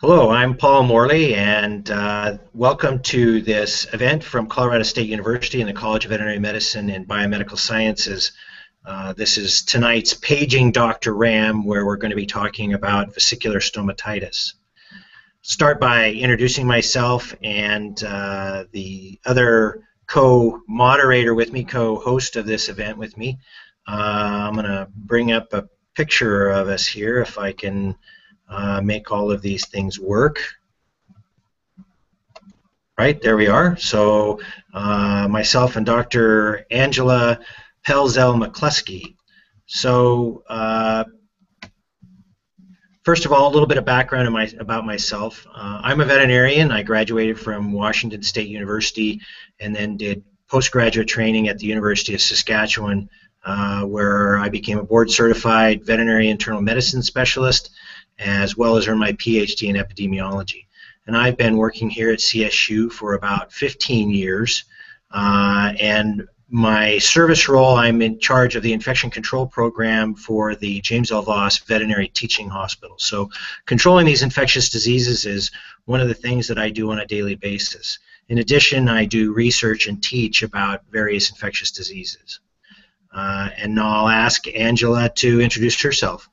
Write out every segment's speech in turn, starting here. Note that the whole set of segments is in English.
Hello, I'm Paul Morley, and welcome to this event from Colorado State University and the College of Veterinary Medicine and Biomedical Sciences. This is tonight's Paging Dr. Ram, where we're going to be talking about vesicular stomatitis. Start by introducing myself and the other co-moderator with me, co-host of this event with me. I'm going to bring up a picture of us here if I can make all of these things work. Right, there we are. So myself and Dr. Angela Pelzel-McCluskey. So first of all, a little bit of background about myself. I'm a veterinarian. I graduated from Washington State University and then did postgraduate training at the University of Saskatchewan, where I became a board-certified veterinary internal medicine specialist, as well as earned my PhD in epidemiology. And I've been working here at CSU for about 15 years. And my service role, I'm in charge of the infection control program for the James L. Voss Veterinary Teaching Hospital. So controlling these infectious diseases is one of the things that I do on a daily basis. In addition, I do research and teach about various infectious diseases. And now I'll ask Angela to introduce herself.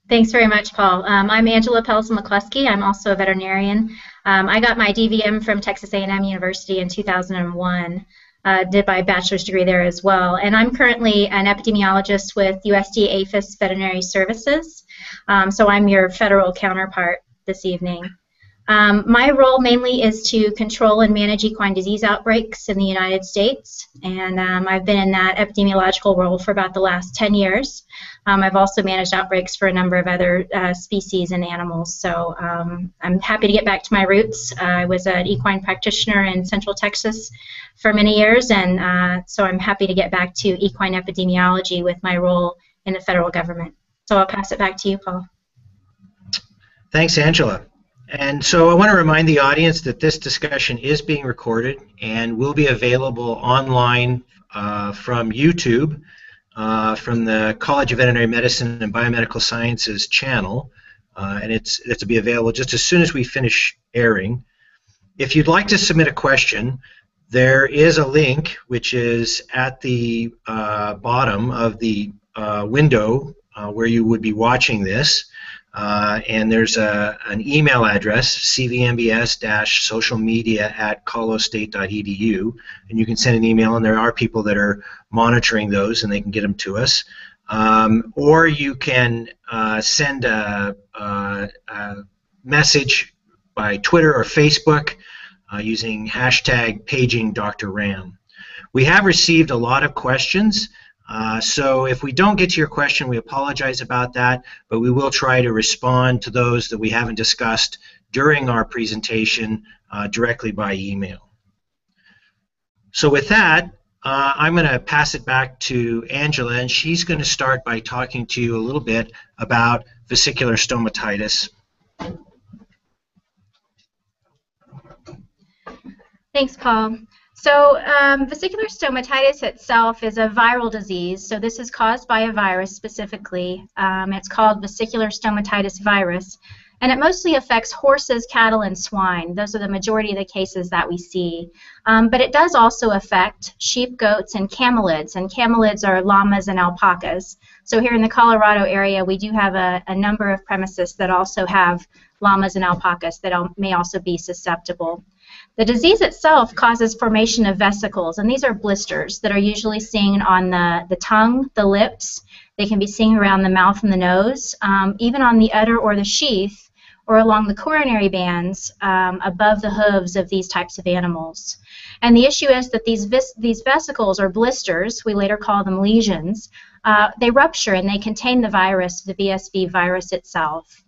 Thanks very much, Paul. I'm Angela Pelzel-McCluskey. I'm also a veterinarian. I got my DVM from Texas A&M University in 2001. Did my bachelor's degree there as well. And I'm currently an epidemiologist with USDA APHIS Veterinary Services. So I'm your federal counterpart this evening. My role mainly is to control and manage equine disease outbreaks in the United States, and I've been in that epidemiological role for about the last 10 years. I've also managed outbreaks for a number of other species and animals, so I'm happy to get back to my roots. I was an equine practitioner in Central Texas for many years, and so I'm happy to get back to equine epidemiology with my role in the federal government. So I'll pass it back to you, Paul. Thanks, Angela. And so I want to remind the audience that this discussion is being recorded and will be available online from YouTube, from the College of Veterinary Medicine and Biomedical Sciences channel, and it's to be available just as soon as we finish airing. If you'd like to submit a question, there is a link which is at the bottom of the window where you would be watching this. And there's an email address, cvmbs-socialmedia@colostate.edu, and you can send an email, and there are people that are monitoring those, and they can get them to us. Or you can send a message by Twitter or Facebook using hashtag #PagingDrRam. We have received a lot of questions. So if we don't get to your question, we apologize about that, but we will try to respond to those that we haven't discussed during our presentation directly by email. So with that, I'm going to pass it back to Angela, and she's going to start by talking to you a little bit about vesicular stomatitis. Thanks, Paul. So vesicular stomatitis itself is a viral disease. So this is caused by a virus specifically. It's called vesicular stomatitis virus. And it mostly affects horses, cattle, and swine. Those are the majority of the cases that we see. But it does also affect sheep, goats, and camelids. And camelids are llamas and alpacas. So here in the Colorado area, we do have a number of premises that also have llamas and alpacas that may also be susceptible. The disease itself causes formation of vesicles, and these are blisters that are usually seen on the tongue, the lips. They can be seen around the mouth and the nose, even on the udder or the sheath, or along the coronary bands above the hooves of these types of animals. And the issue is that these vesicles or blisters, we later call them lesions, they rupture and they contain the virus, the VSV virus itself.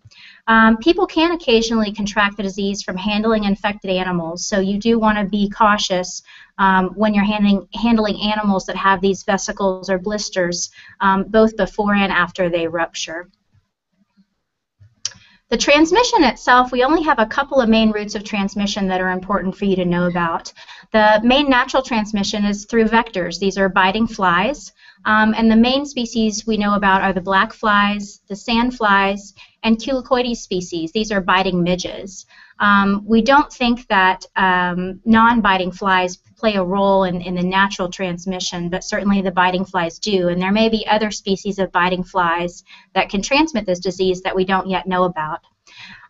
People can occasionally contract the disease from handling infected animals, so you do want to be cautious when you're handling animals that have these vesicles or blisters, both before and after they rupture. The transmission itself, we only have a couple of main routes of transmission that are important for you to know about. The main natural transmission is through vectors. These are biting flies, and the main species we know about are the black flies, the sand flies, and Culicoides species. These are biting midges. We don't think that non-biting flies play a role in the natural transmission, but certainly the biting flies do, and there may be other species of biting flies that can transmit this disease that we don't yet know about.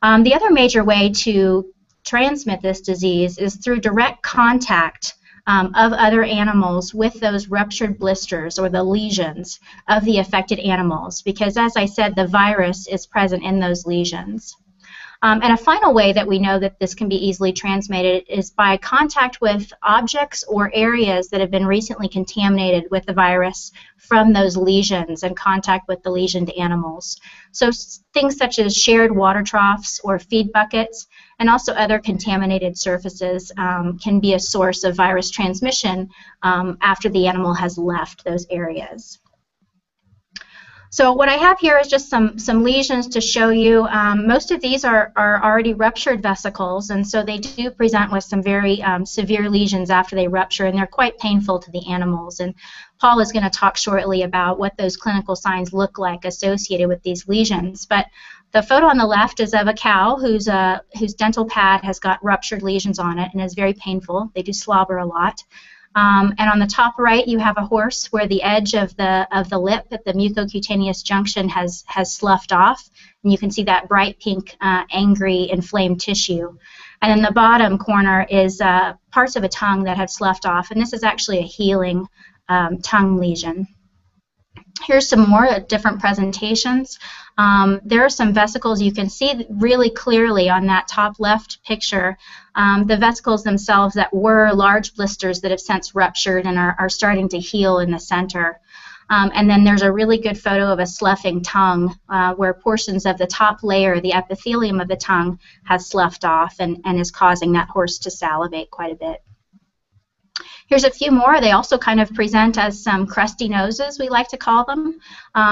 The other major way to transmit this disease is through direct contact of other animals with those ruptured blisters or the lesions of the affected animals, because as I said, the virus is present in those lesions. And a final way that we know that this can be easily transmitted is by contact with objects or areas that have been recently contaminated with the virus from those lesions and contact with the lesioned animals. So things such as shared water troughs or feed buckets and also other contaminated surfaces can be a source of virus transmission after the animal has left those areas. So what I have here is just some lesions to show you. Most of these are already ruptured vesicles, and so they do present with some very severe lesions after they rupture, and they're quite painful to the animals. And Paul is going to talk shortly about what those clinical signs look like associated with these lesions. But the photo on the left is of a cow whose dental pad has got ruptured lesions on it and is very painful. They do slobber a lot. And on the top right, you have a horse where the edge of the lip at the mucocutaneous junction has sloughed off, and you can see that bright pink, angry, inflamed tissue. And in the bottom corner is parts of a tongue that have sloughed off, and this is actually a healing tongue lesion. Here's some more different presentations. There are some vesicles you can see really clearly on that top left picture. The vesicles themselves that were large blisters that have since ruptured and are starting to heal in the center. And then there's a really good photo of a sloughing tongue where portions of the top layer, the epithelium of the tongue, has sloughed off and is causing that horse to salivate quite a bit. Here's a few more. They also kind of present as some crusty noses, we like to call them.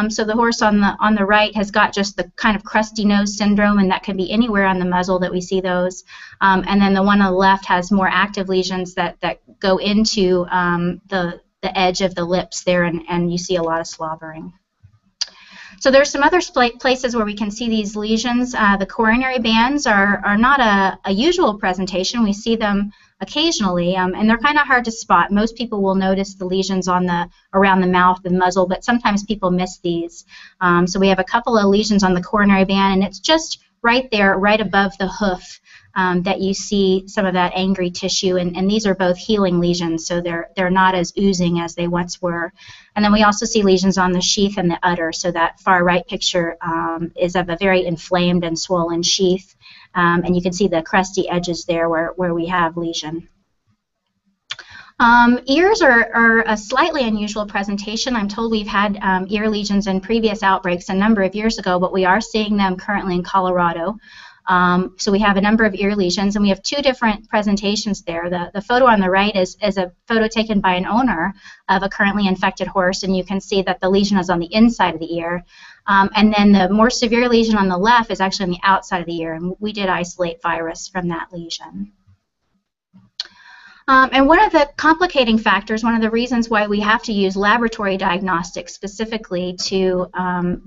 So the horse on the right has got just the kind of crusty nose syndrome, and that can be anywhere on the muzzle that we see those. And then the one on the left has more active lesions that go into the edge of the lips there, and you see a lot of slobbering. So there's some other places where we can see these lesions. The coronary bands are not a usual presentation. We see them occasionally, and they're kind of hard to spot. Most people will notice the lesions around the mouth and muzzle, but sometimes people miss these. So we have a couple of lesions on the coronary band, and it's just right there, right above the hoof, that you see some of that angry tissue, and these are both healing lesions, so they're not as oozing as they once were. And then we also see lesions on the sheath and the udder, so that far right picture is of a very inflamed and swollen sheath, and you can see the crusty edges there where we have lesion. Ears are a slightly unusual presentation. I'm told we've had ear lesions in previous outbreaks a number of years ago, but we are seeing them currently in Colorado. So we have a number of ear lesions, and we have two different presentations there. The photo on the right is a photo taken by an owner of a currently infected horse, and you can see that the lesion is on the inside of the ear. And then the more severe lesion on the left is actually on the outside of the ear, and we did isolate virus from that lesion. And one of the complicating factors, one of the reasons why we have to use laboratory diagnostics specifically to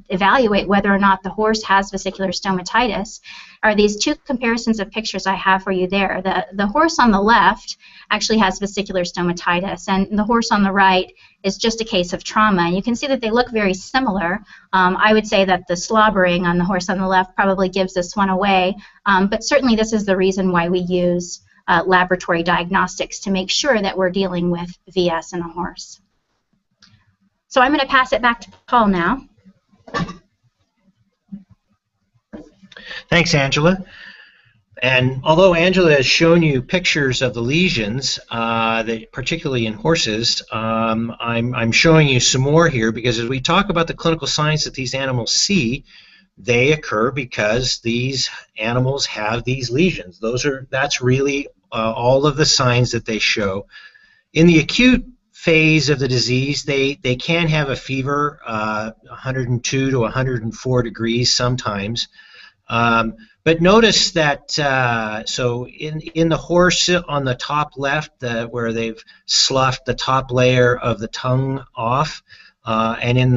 evaluate whether or not the horse has vesicular stomatitis, are these two comparisons of pictures I have for you there. The horse on the left actually has vesicular stomatitis, and the horse on the right is just a case of trauma. And you can see that they look very similar. I would say that the slobbering on the horse on the left probably gives this one away, but certainly this is the reason why we use laboratory diagnostics to make sure that we're dealing with VS in a horse. So I'm going to pass it back to Paul now. Thanks, Angela. And although Angela has shown you pictures of the lesions, particularly in horses, I'm showing you some more here because as we talk about the clinical signs that these animals see, they occur because these animals have these lesions. That's really all of the signs that they show. In the acute phase of the disease, they can have a fever, 102 to 104 degrees sometimes. But notice that, so in the horse on the top left, where they've sloughed the top layer of the tongue off, and in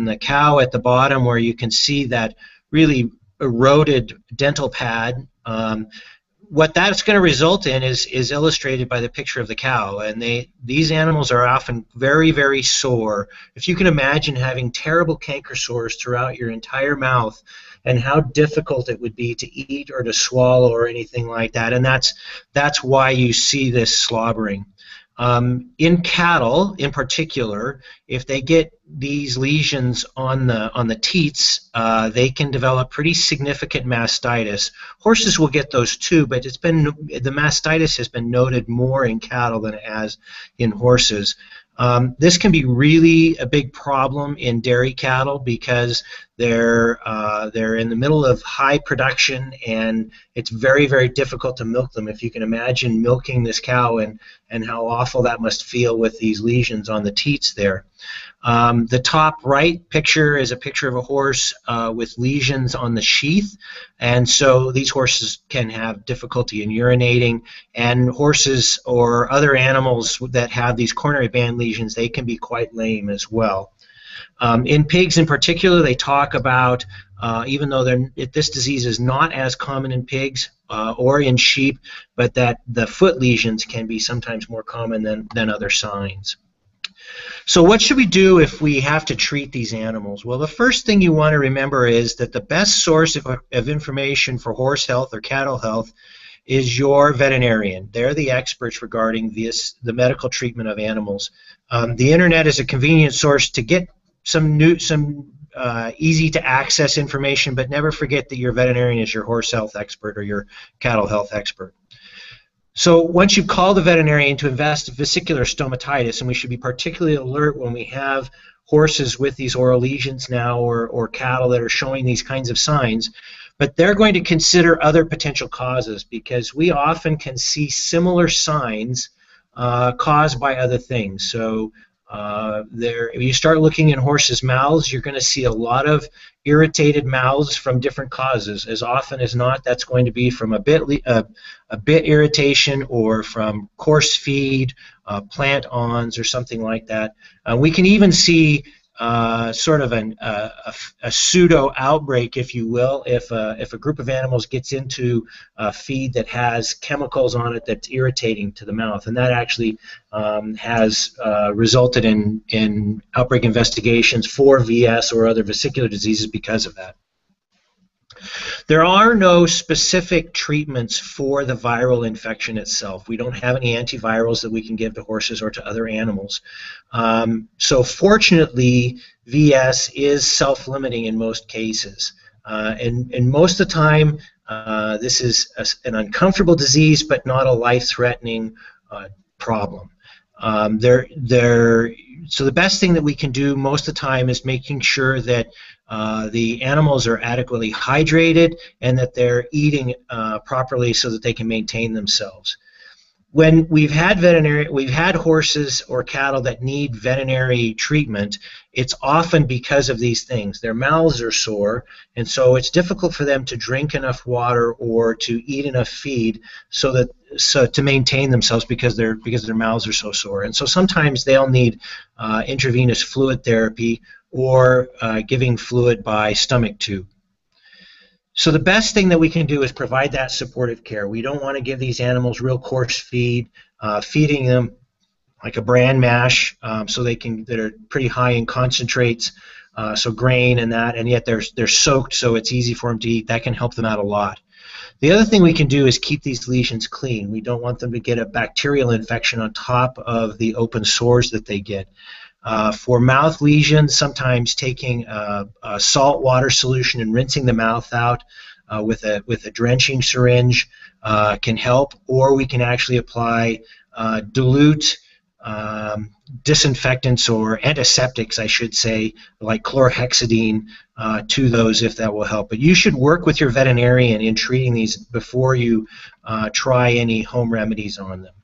the cow at the bottom, where you can see that really eroded dental pad, what that's going to result in is illustrated by the picture of the cow. And these animals are often very, very sore. If you can imagine having terrible canker sores throughout your entire mouth, and how difficult it would be to eat or to swallow or anything like that. And that's why you see this slobbering. In cattle, in particular, if they get these lesions on the teats, they can develop pretty significant mastitis. Horses will get those too, but the mastitis has been noted more in cattle than it has in horses. This can be really a big problem in dairy cattle because they're in the middle of high production, and it's very, very difficult to milk them. If you can imagine milking this cow and how awful that must feel with these lesions on the teats there. The top right picture is a picture of a horse with lesions on the sheath, and so these horses can have difficulty in urinating, and horses or other animals that have these coronary band lesions, they can be quite lame as well. In pigs in particular, they talk about, even though this disease is not as common in pigs or in sheep, but that the foot lesions can be sometimes more common than other signs. So what should we do if we have to treat these animals? Well, the first thing you want to remember is that the best source of information for horse health or cattle health is your veterinarian. They're the experts regarding the medical treatment of animals. The internet is a convenient source to get some easy to access information, but never forget that your veterinarian is your horse health expert or your cattle health expert. So once you call the veterinarian to investigate vesicular stomatitis, and we should be particularly alert when we have horses with these oral lesions now, or cattle that are showing these kinds of signs, but they're going to consider other potential causes, because we often can see similar signs caused by other things. So if you start looking in horses' mouths, you're going to see a lot of irritated mouths from different causes. As often as not, that's going to be from a bit irritation, or from coarse feed, plant-ons, or something like that. We can even see sort of a pseudo outbreak, if you will, if a group of animals gets into feed that has chemicals on it that's irritating to the mouth, and that actually has resulted in outbreak investigations for VS or other vesicular diseases because of that. There are no specific treatments for the viral infection itself. We don't have any antivirals that we can give to horses or to other animals. So fortunately, VS is self-limiting in most cases. And most of the time, this is an uncomfortable disease, but not a life-threatening problem. So the best thing that we can do most of the time is making sure that the animals are adequately hydrated and that they're eating properly so that they can maintain themselves. When we've had horses or cattle that need veterinary treatment, it's often because of these things. Their mouths are sore, and so it's difficult for them to drink enough water or to eat enough feed so to maintain themselves, because their mouths are so sore. And so sometimes they'll need intravenous fluid therapy or giving fluid by stomach tube. So the best thing that we can do is provide that supportive care. We don't want to give these animals real coarse feed, feeding them like a bran mash, that are pretty high in concentrates, so grain and that, and yet they're soaked, so it's easy for them to eat. That can help them out a lot. The other thing we can do is keep these lesions clean. We don't want them to get a bacterial infection on top of the open sores that they get. For mouth lesions, sometimes taking a salt water solution and rinsing the mouth out with a drenching syringe can help, or we can actually apply dilute disinfectants, or antiseptics, I should say, like chlorhexidine, to those, if that will help. But you should work with your veterinarian in treating these before you try any home remedies on them.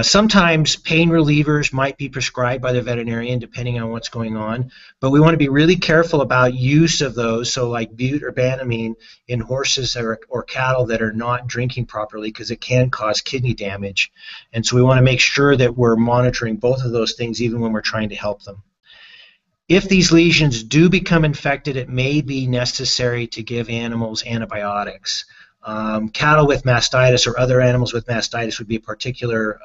Sometimes pain relievers might be prescribed by the veterinarian depending on what's going on, but we want to be really careful about use of those, so like bute or banamine in horses or cattle that are not drinking properly, because it can cause kidney damage. And so we want to make sure that we're monitoring both of those things even when we're trying to help them. If these lesions do become infected, it may be necessary to give animals antibiotics. Cattle with mastitis or other animals with mastitis would be a particular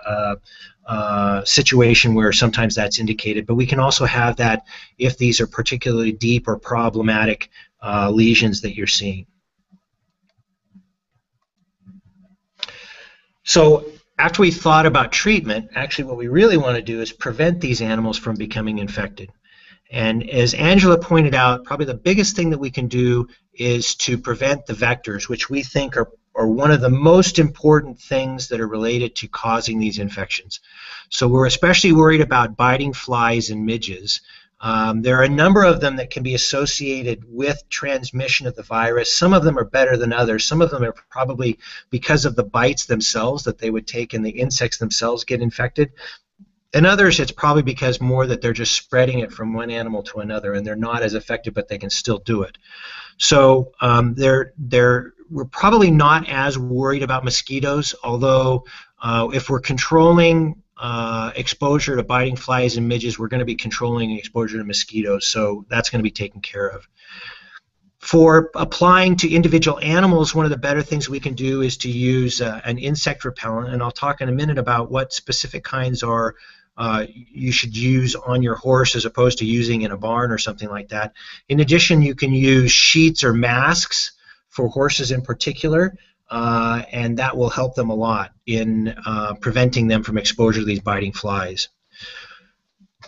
situation where sometimes that's indicated, but we can also have that if these are particularly deep or problematic lesions that you're seeing. So after we thought about treatment, actually what we really want to do is prevent these animals from becoming infected. And as Angela pointed out, probably the biggest thing that we can do is to prevent the vectors, which we think are one of the most important things that are related to causing these infections. So we're especially worried about biting flies and midges. There are a number of them that can be associated with transmission of the virus. Some of them are better than others. Some of them are probably because of the bites themselves that they would take and the insects themselves get infected. In others, it's probably because more that they're just spreading it from one animal to another, and they're not as effective, but they can still do it. So we're probably not as worried about mosquitoes, although if we're controlling exposure to biting flies and midges, we're going to be controlling exposure to mosquitoes, so that's going to be taken care of. For applying to individual animals, one of the better things we can do is to use an insect repellent, and I'll talk in a minute about what specific kinds are you should use on your horse as opposed to using in a barn or something like that. In addition, you can use sheets or masks for horses in particular, and that will help them a lot in preventing them from exposure to these biting flies.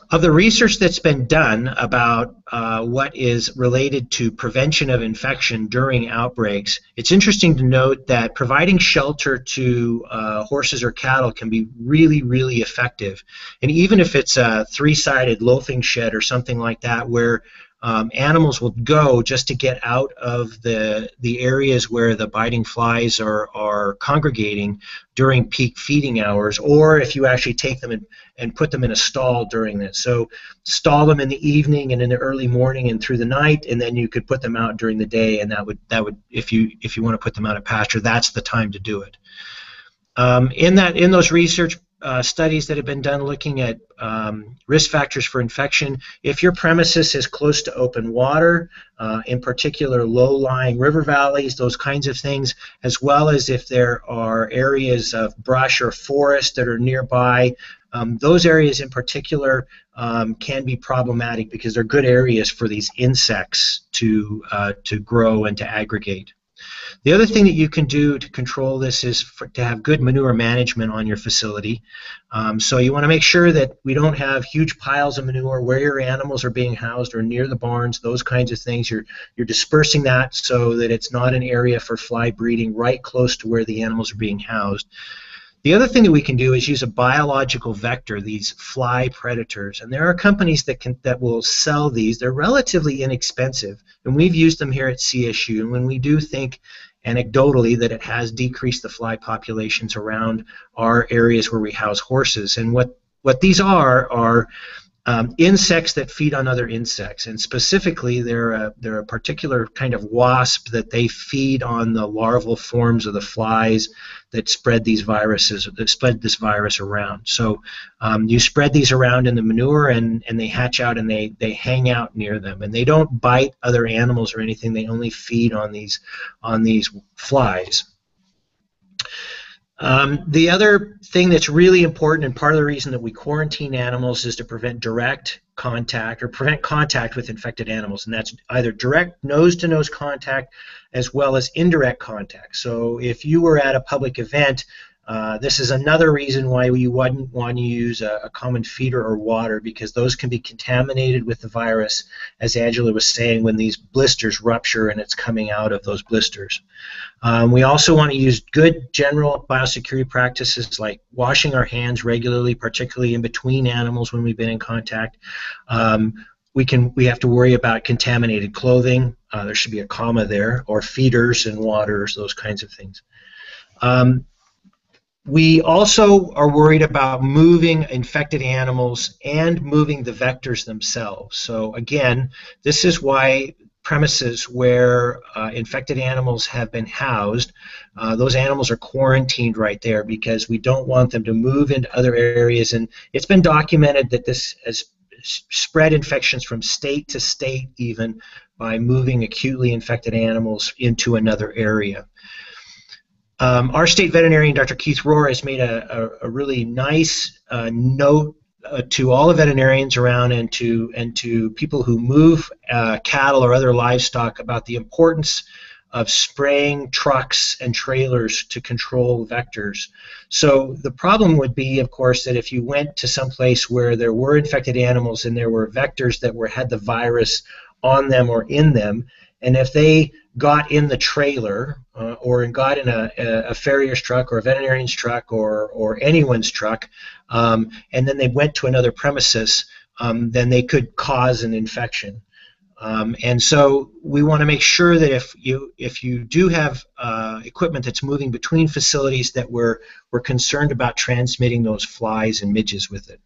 Of the research that's been done about what is related to prevention of infection during outbreaks, it's interesting to note that providing shelter to horses or cattle can be really, really effective. And even if it's a three-sided loafing shed or something like that, where animals will go just to get out of the areas where the biting flies are congregating during peak feeding hours, or if you actually take them and put them in a stall during this. So stall them in the evening and in the early morning and through the night, and then you could put them out during the day, and that would if you want to put them out at pasture, that's the time to do it. In those research studies that have been done looking at risk factors for infection, if your premises is close to open water, in particular low-lying river valleys, those kinds of things, as well as if there are areas of brush or forest that are nearby, those areas in particular can be problematic because they're good areas for these insects to grow and to aggregate. The other thing that you can do to control this is to have good manure management on your facility. So you want to make sure that we don't have huge piles of manure where your animals are being housed or near the barns, those kinds of things. You're dispersing that so that it's not an area for fly breeding right close to where the animals are being housed. The other thing that we can do is use a biological vector, these fly predators, and there are companies that will sell these. They're relatively inexpensive, and we've used them here at CSU, and when we do think anecdotally that it has decreased the fly populations around our areas where we house horses. And what these are insects that feed on other insects, and specifically they're a particular kind of wasp that they feed on the larval forms of the flies that spread these viruses, that spread this virus around. So you spread these around in the manure, and they hatch out, and they hang out near them, and they don't bite other animals or anything. They only feed on these flies. The other thing that's really important, and part of the reason that we quarantine animals, is to prevent direct contact or prevent contact with infected animals, and that's either direct nose-to-nose contact as well as indirect contact. So if you were at a public event, this is another reason why we wouldn't want to use a common feeder or water, because those can be contaminated with the virus, as Angela was saying, when these blisters rupture and it's coming out of those blisters. We also want to use good general biosecurity practices like washing our hands regularly, particularly in between animals when we've been in contact. We have to worry about contaminated clothing. There should be a comma there, or feeders and waters, those kinds of things. We also are worried about moving infected animals and moving the vectors themselves. So again, this is why premises where infected animals have been housed, those animals are quarantined right there because we don't want them to move into other areas. And it's been documented that this has spread infections from state to state even by moving acutely infected animals into another area. Our state veterinarian, Dr. Keith Rohr, has made a really nice note to all the veterinarians around and to people who move cattle or other livestock about the importance of spraying trucks and trailers to control vectors. So the problem would be, of course, that if you went to some place where there were infected animals and there were vectors that had the virus on them or in them, and if they got in the trailer or got in a farrier's truck or a veterinarian's truck or anyone's truck, and then they went to another premises, then they could cause an infection. And so we want to make sure that if you do have equipment that's moving between facilities, that we're concerned about transmitting those flies and midges with it.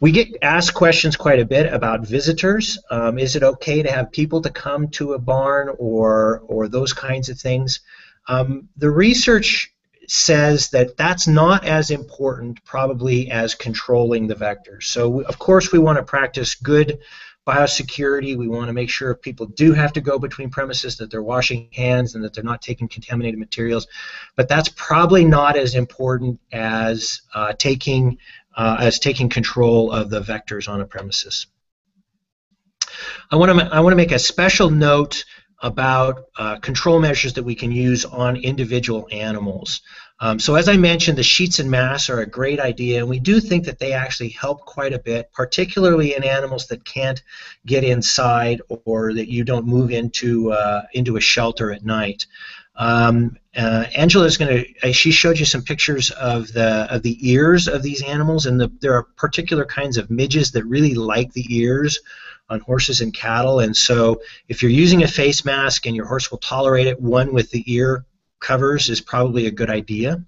We get asked questions quite a bit about visitors. Is it okay to have people to come to a barn or those kinds of things? The research says that that's not as important probably as controlling the vectors. So of course we want to practice good biosecurity. We want to make sure if people do have to go between premises that they're washing hands and that they're not taking contaminated materials. But that's probably not as important as taking control of the vectors on a premises. I want to make a special note about control measures that we can use on individual animals. So as I mentioned, the sheets and masks are a great idea, and we do think that they actually help quite a bit, particularly in animals that can't get inside or that you don't move into a shelter at night. Angela's she showed you some pictures of the ears of these animals, and there are particular kinds of midges that really like the ears on horses and cattle, and so if you're using a face mask and your horse will tolerate it, one with the ear covers is probably a good idea.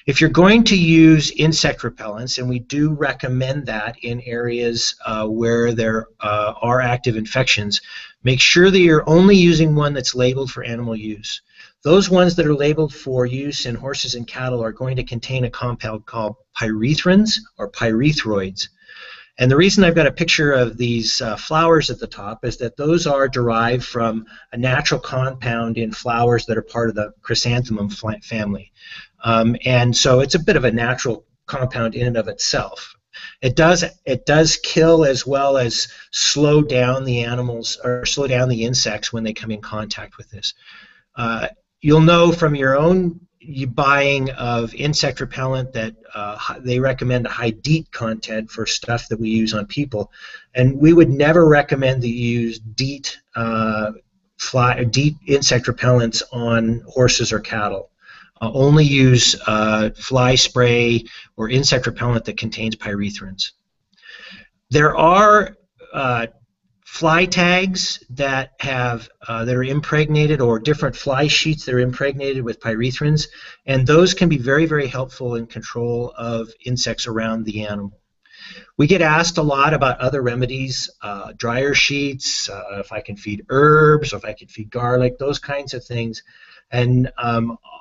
If you're going to use insect repellents, and we do recommend that in areas where there are active infections, make sure that you're only using one that's labeled for animal use. Those ones that are labeled for use in horses and cattle are going to contain a compound called pyrethrins or pyrethroids. And the reason I've got a picture of these flowers at the top is that those are derived from a natural compound in flowers that are part of the chrysanthemum family. And so it's a bit of a natural compound in and of itself. It does kill as well as slow down the animals or slow down the insects when they come in contact with this. You'll know from your own buying of insect repellent that they recommend a high DEET content for stuff that we use on people, and we would never recommend that you use DEET insect repellents on horses or cattle. Only use fly spray or insect repellent that contains pyrethrins. There are fly tags that are impregnated, or different fly sheets that are impregnated with pyrethrins, and those can be very, very helpful in control of insects around the animal. We get asked a lot about other remedies, dryer sheets, if I can feed herbs, or if I can feed garlic, those kinds of things. And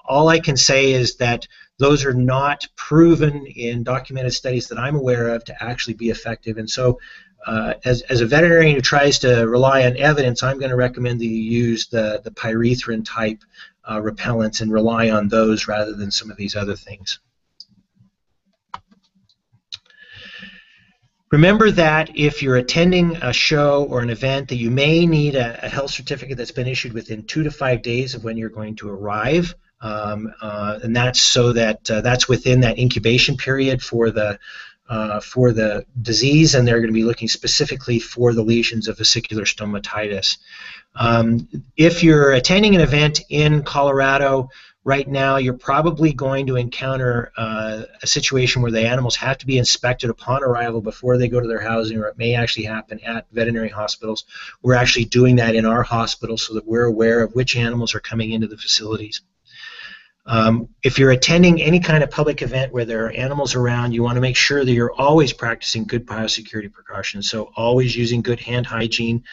all I can say is that those are not proven in documented studies that I'm aware of to actually be effective. And so as a veterinarian who tries to rely on evidence, I'm going to recommend that you use the pyrethrin type repellents and rely on those rather than some of these other things. Remember that if you're attending a show or an event, that you may need a health certificate that's been issued within 2 to 5 days of when you're going to arrive, and that's so that that's within that incubation period for the disease, and they're going to be looking specifically for the lesions of vesicular stomatitis. If you're attending an event in Colorado right now, you're probably going to encounter a situation where the animals have to be inspected upon arrival before they go to their housing, or it may actually happen at veterinary hospitals. We're actually doing that in our hospital so that we're aware of which animals are coming into the facilities. If you're attending any kind of public event where there are animals around, you want to make sure that you're always practicing good biosecurity precautions. So always using good hand hygiene,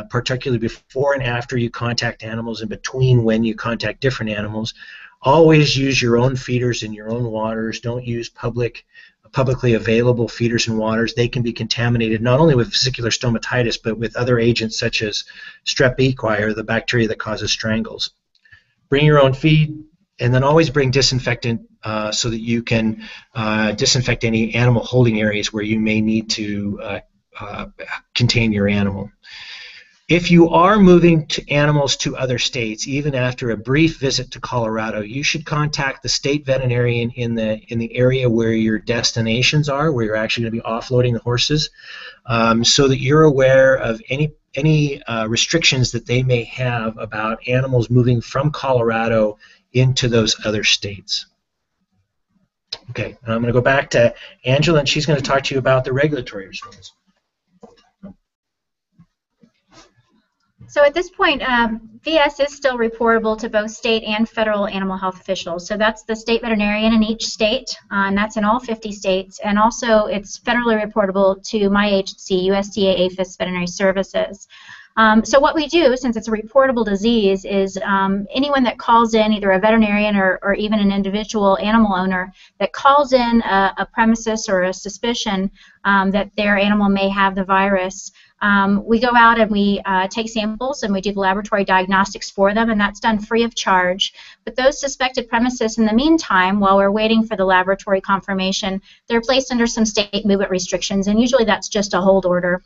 particularly before and after you contact animals and between when you contact different animals. Always use your own feeders and your own waters. Don't use publicly available feeders and waters. They can be contaminated not only with vesicular stomatitis, but with other agents such as strep equi, or the bacteria that causes strangles. Bring your own feed, and then always bring disinfectant so that you can disinfect any animal holding areas where you may need to contain your animal. If you are moving animals to other states, even after a brief visit to Colorado, you should contact the state veterinarian in the area where your destinations are, where you're actually going to be offloading the horses, so that you're aware of any restrictions that they may have about animals moving from Colorado into those other states. Okay, I'm going to go back to Angela, and she's going to talk to you about the regulatory response. So at this point, VS is still reportable to both state and federal animal health officials. So that's the state veterinarian in each state, and that's in all 50 states. And also it's federally reportable to my agency, USDA APHIS Veterinary Services. So what we do, since it's a reportable disease, is anyone that calls in, either a veterinarian or even an individual animal owner, that calls in a premises or a suspicion that their animal may have the virus, we go out and we take samples and we do the laboratory diagnostics for them, and that's done free of charge. But those suspected premises, in the meantime, while we're waiting for the laboratory confirmation, they're placed under some state movement restrictions, and usually that's just a hold order.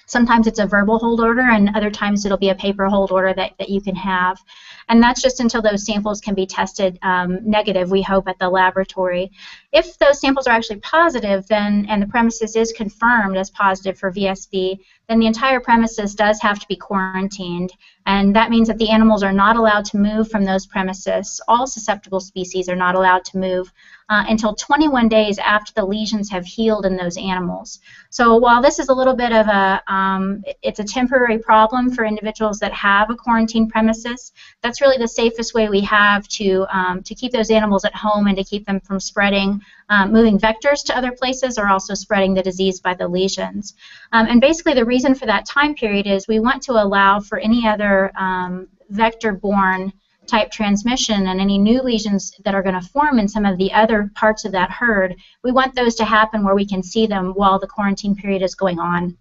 Sometimes it's a verbal hold order, and other times it'll be a paper hold order that you can have. And that's just until those samples can be tested negative, we hope, at the laboratory. If those samples are actually positive, then, and the premises is confirmed as positive for VSV, then the entire premises does have to be quarantined. And that means that the animals are not allowed to move from those premises. All susceptible species are not allowed to move until 21 days after the lesions have healed in those animals. So while this is a little bit of it's a temporary problem for individuals that have a quarantine premises, that's really the safest way we have to keep those animals at home and to keep them from spreading, moving vectors to other places, or also spreading the disease by the lesions. And basically the reason for that time period is we want to allow for any other vector-borne type transmission and any new lesions that are going to form in some of the other parts of that herd. We want those to happen where we can see them while the quarantine period is going on.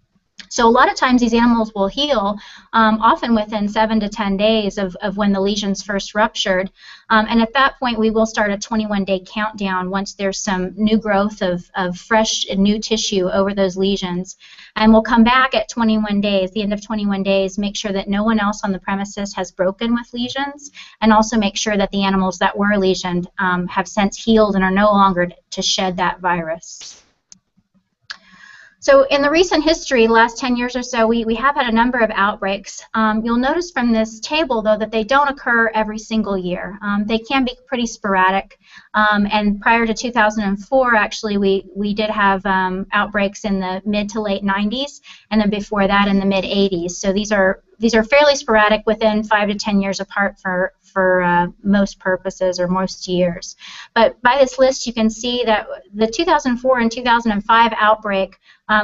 So a lot of times these animals will heal, often within 7 to 10 days of when the lesions first ruptured. And at that point we will start a 21-day countdown once there's some new growth of fresh and new tissue over those lesions. And we'll come back at 21 days, the end of 21 days, make sure that no one else on the premises has broken with lesions, and also make sure that the animals that were lesioned have since healed and are no longer to shed that virus. So in the recent history, the last 10 years or so, we have had a number of outbreaks. You'll notice from this table, though, that they don't occur every single year. They can be pretty sporadic. And prior to 2004, actually, we did have outbreaks in the mid to late 90s, and then before that in the mid 80s. So these are fairly sporadic, within 5 to 10 years apart for most purposes or most years. But by this list, you can see that the 2004 and 2005 outbreak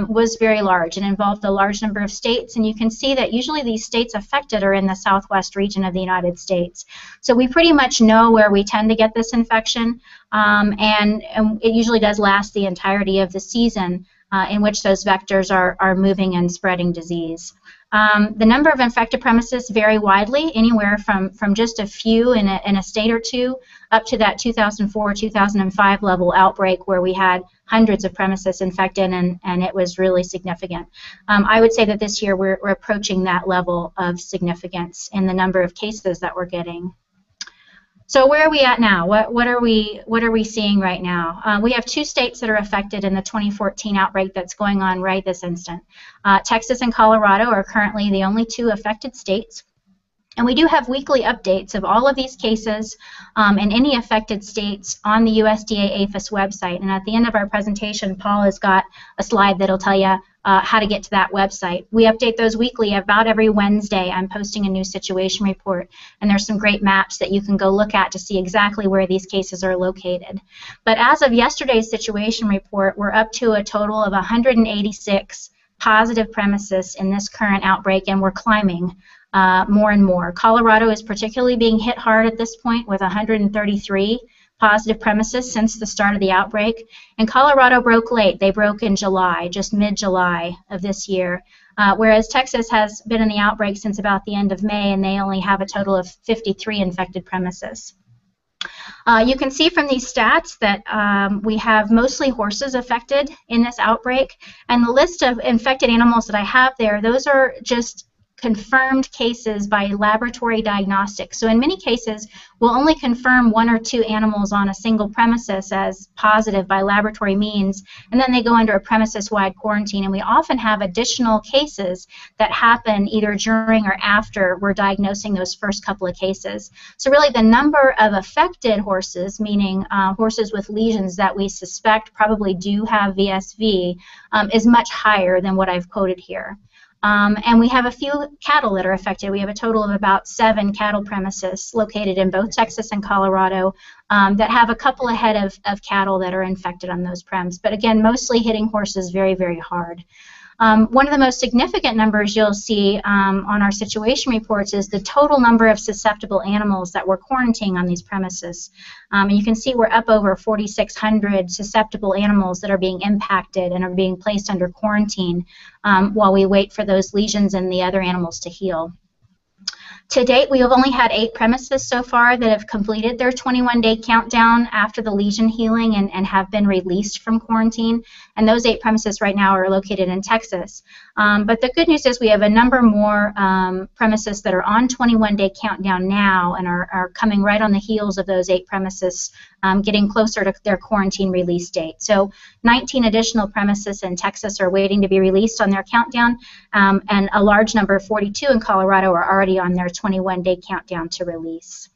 was very large and involved a large number of states, and you can see that usually these states affected are in the southwest region of the United States. So we pretty much know where we tend to get this infection, and it usually does last the entirety of the season in which those vectors are moving and spreading disease. The number of infected premises vary widely, anywhere from just a few in a state or two up to that 2004-2005 level outbreak where we had hundreds of premises infected, and it was really significant. I would say that this year we're approaching that level of significance in the number of cases that we're getting. So where are we at now? What are we seeing right now? We have 2 states that are affected in the 2014 outbreak that's going on right this instant. Texas and Colorado are currently the only 2 affected states. And we do have weekly updates of all of these cases and any affected states on the USDA APHIS website. And at the end of our presentation, Paul has got a slide that'll tell you how to get to that website. We update those weekly. About every Wednesday, I'm posting a new situation report, and there's some great maps that you can go look at to see exactly where these cases are located. But as of yesterday's situation report, we're up to a total of 186 positive premises in this current outbreak, and we're climbing more and more. Colorado is particularly being hit hard at this point with 133 positive premises since the start of the outbreak. And Colorado broke late. They broke in July, just mid-July of this year, whereas Texas has been in the outbreak since about the end of May, and they only have a total of 53 infected premises. You can see from these stats that we have mostly horses affected in this outbreak, and the list of infected animals that I have there, those are just confirmed cases by laboratory diagnostics. So in many cases, we'll only confirm 1 or 2 animals on a single premises as positive by laboratory means, and then they go under a premises-wide quarantine. And we often have additional cases that happen either during or after we're diagnosing those first couple of cases. So really the number of affected horses, meaning horses with lesions that we suspect probably do have VSV, is much higher than what I've quoted here. And we have a few cattle that are affected. We have a total of about 7 cattle premises located in both Texas and Colorado that have a couple of head of cattle that are infected on those prems. But again, mostly hitting horses very, very hard. One of the most significant numbers you'll see on our situation reports is the total number of susceptible animals that we're quarantining on these premises. And you can see we're up over 4,600 susceptible animals that are being impacted and are being placed under quarantine while we wait for those lesions and the other animals to heal. To date, we have only had 8 premises so far that have completed their 21-day countdown after the lesion healing and have been released from quarantine. And those 8 premises right now are located in Texas. But the good news is we have a number more premises that are on 21-day countdown now and are coming right on the heels of those 8 premises, getting closer to their quarantine release date. So 19 additional premises in Texas are waiting to be released on their countdown, and a large number, 42 in Colorado, are already on their 21-day countdown to release.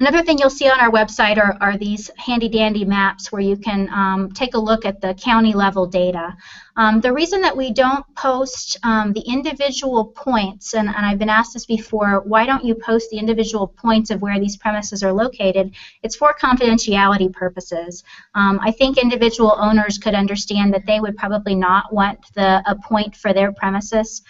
Another thing you'll see on our website are these handy-dandy maps where you can take a look at the county-level data. The reason that we don't post the individual points, and I've been asked this before, why don't you post the individual points of where these premises are located? It's for confidentiality purposes. I think individual owners could understand that they would probably not want a point for their premises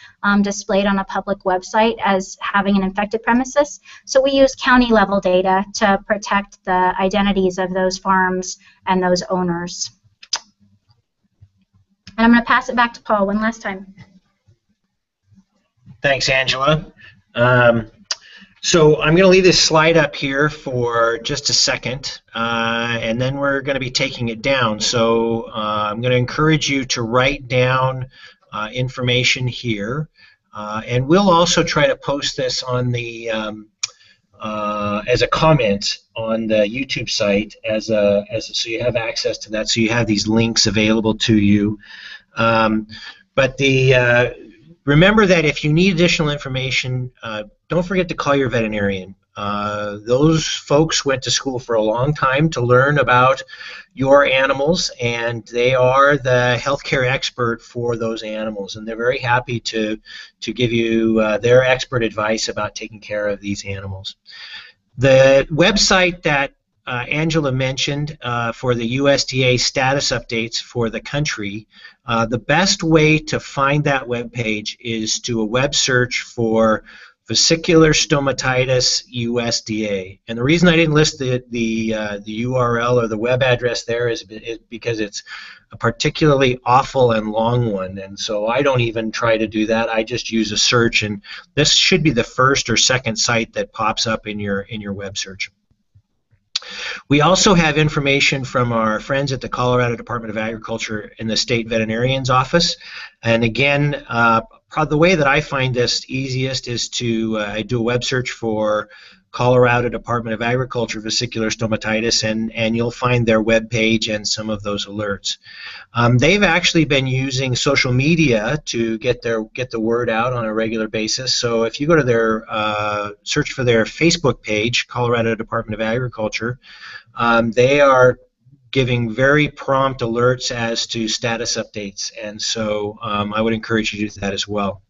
displayed on a public website as having an infected premises. So we use county-level data to protect the identities of those farms and those owners. And I'm going to pass it back to Paul one last time. Thanks, Angela. So I'm going to leave this slide up here for just a second, and then we're going to be taking it down. So I'm going to encourage you to write down information here, and we'll also try to post this on the as a comment on the YouTube site so you have access to that, so you have these links available to you. But remember that if you need additional information, don't forget to call your veterinarian. Those folks went to school for a long time to learn about your animals, and they are the healthcare expert for those animals, and they're very happy to give you their expert advice about taking care of these animals. The website that Angela mentioned for the USDA status updates for the country, the best way to find that web page is to a web search for Vesicular Stomatitis USDA. And the reason I didn't list the URL or the web address there is because it's a particularly awful and long one, and so I don't even try to do that. I just use a search, and this should be the first or second site that pops up in your web search. We also have information from our friends at the Colorado Department of Agriculture in the State Veterinarian's Office. And again, the way that I find this easiest is to do a web search for Colorado Department of Agriculture Vesicular Stomatitis, and you'll find their webpage and some of those alerts. They've actually been using social media to get the word out on a regular basis. So if you go to their search for their Facebook page, Colorado Department of Agriculture, they are giving very prompt alerts as to status updates, and so I would encourage you to do that as well.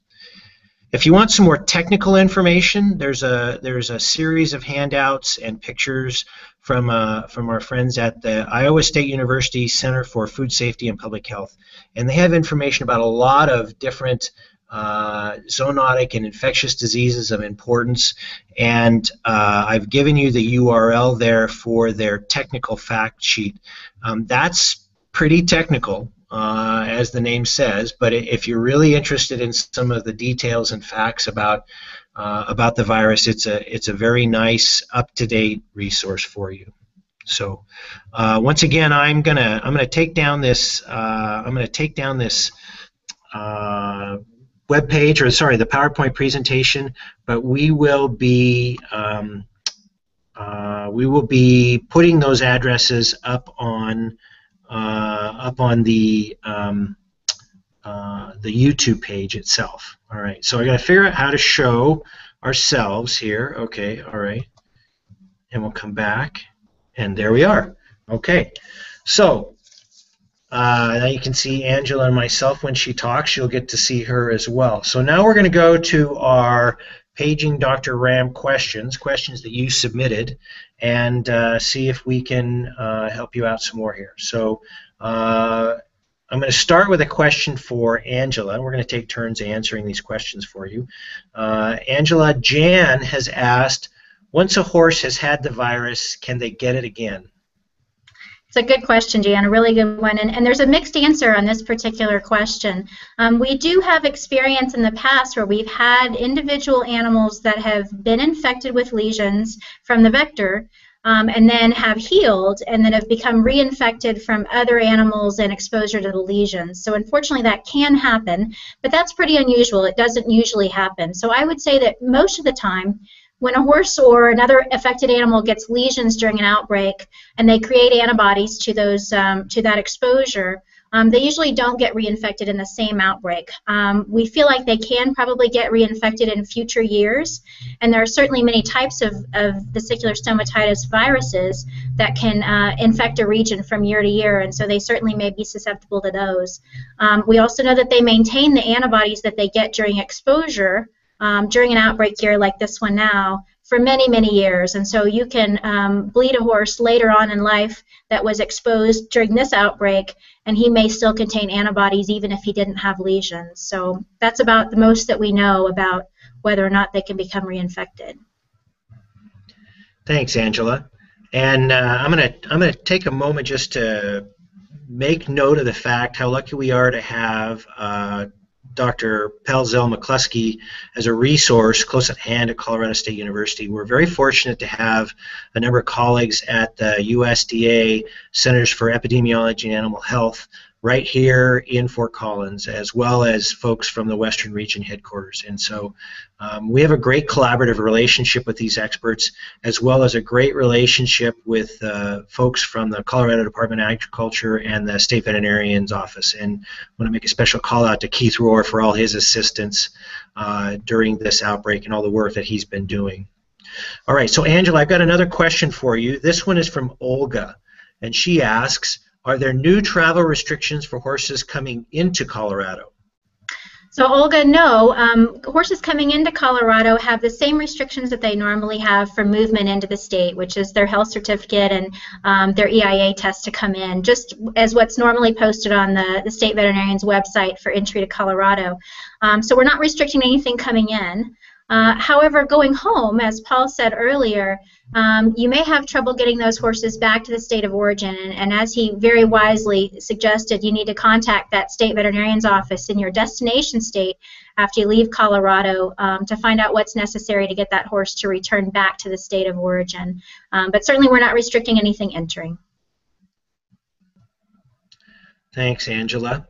If you want some more technical information, there's a series of handouts and pictures from our friends at the Iowa State University Center for Food Safety and Public Health, and they have information about a lot of different zoonotic and infectious diseases of importance, and I've given you the URL there for their technical fact sheet. That's pretty technical, as the name says, but if you're really interested in some of the details and facts about the virus, it's a very nice, up-to-date resource for you. So once again, I'm gonna take down this web page, or sorry, the PowerPoint presentation, but we will be putting those addresses up on the YouTube page itself. All right, so I got to figure out how to show ourselves here. Okay, all right, and we'll come back, and there we are. Okay, so now you can see Angela and myself when she talks. You'll get to see her as well. So now we're going to go to our Paging Dr. Ram questions that you submitted, and see if we can help you out some more here. So I'm going to start with a question for Angela. We're going to take turns answering these questions for you. Angela, Jan has asked, once a horse has had the virus, can they get it again? It's a good question, Jan, a really good one, and there's a mixed answer on this particular question. We do have experience in the past where we've had individual animals that have been infected with lesions from the vector, and then have healed and then have become reinfected from other animals and exposure to the lesions. So unfortunately that can happen, but that's pretty unusual. It doesn't usually happen. So I would say that most of the time, when a horse or another affected animal gets lesions during an outbreak and they create antibodies to those to that exposure, they usually don't get reinfected in the same outbreak. We feel like they can probably get reinfected in future years, and there are certainly many types of vesicular stomatitis viruses that can infect a region from year to year, and so they certainly may be susceptible to those. We also know that they maintain the antibodies that they get during exposure during an outbreak year like this one now for many, many years, and so you can bleed a horse later on in life that was exposed during this outbreak, and he may still contain antibodies even if he didn't have lesions. So that's about the most that we know about whether or not they can become reinfected. Thanks, Angela. And I'm gonna take a moment just to make note of the fact how lucky we are to have Dr. Pelzel McCluskey as a resource close at hand at Colorado State University. We're very fortunate to have a number of colleagues at the USDA Centers for Epidemiology and Animal Health right here in Fort Collins, as well as folks from the Western Region headquarters. And so we have a great collaborative relationship with these experts, as well as a great relationship with folks from the Colorado Department of Agriculture and the State Veterinarian's Office. And I want to make a special call out to Keith Rohr for all his assistance during this outbreak and all the work that he's been doing. All right, so Angela, I've got another question for you. This one is from Olga, and she asks, are there new travel restrictions for horses coming into Colorado? So Olga, no. Horses coming into Colorado have the same restrictions that they normally have for movement into the state, which is their health certificate and their EIA test to come in, just as what's normally posted on the state veterinarian's website for entry to Colorado. So we're not restricting anything coming in. However, going home, as Paul said earlier, you may have trouble getting those horses back to the state of origin, and as he very wisely suggested, you need to contact that state veterinarian's office in your destination state after you leave Colorado to find out what's necessary to get that horse to return back to the state of origin. But certainly we're not restricting anything entering. Thanks, Angela.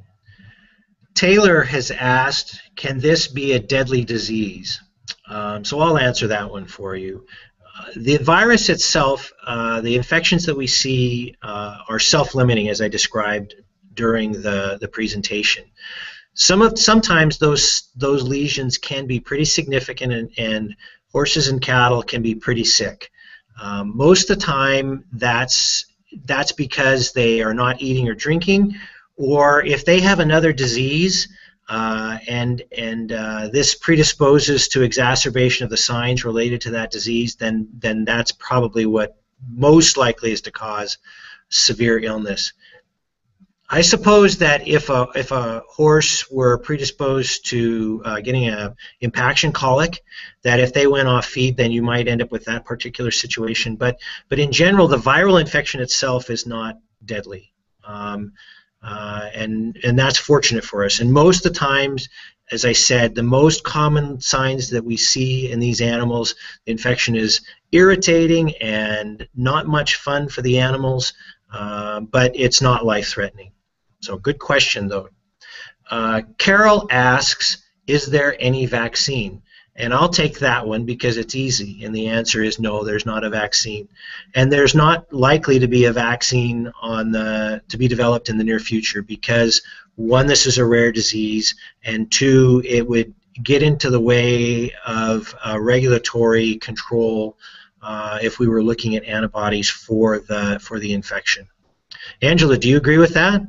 Taylor has asked, can this be a deadly disease? So I'll answer that one for you. The virus itself, the infections that we see are self-limiting, as I described during the presentation. Sometimes those lesions can be pretty significant, and horses and cattle can be pretty sick. Most of the time, that's because they are not eating or drinking, or if they have another disease and this predisposes to exacerbation of the signs related to that disease, then that's probably what most likely is to cause severe illness. I suppose that if a horse were predisposed to getting a impaction colic, that if they went off feed, then you might end up with that particular situation. But in general, the viral infection itself is not deadly, and that's fortunate for us. And most of the times, as I said, the most common signs that we see in these animals, the infection is irritating and not much fun for the animals, but it's not life-threatening. So good question, though. Carol asks, is there any vaccine? And I'll take that one because it's easy, and the answer is no, there's not a vaccine. And there's not likely to be a vaccine to be developed in the near future because, one, this is a rare disease, and two, it would get into the way of regulatory control if we were looking at antibodies for the infection. Angela, do you agree with that?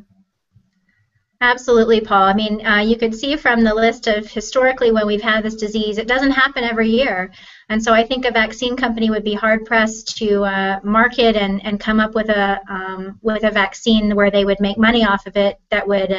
Absolutely, Paul. I mean, you could see from the list of historically when we've had this disease, it doesn't happen every year. And so I think a vaccine company would be hard-pressed to market and come up with a vaccine where they would make money off of it that would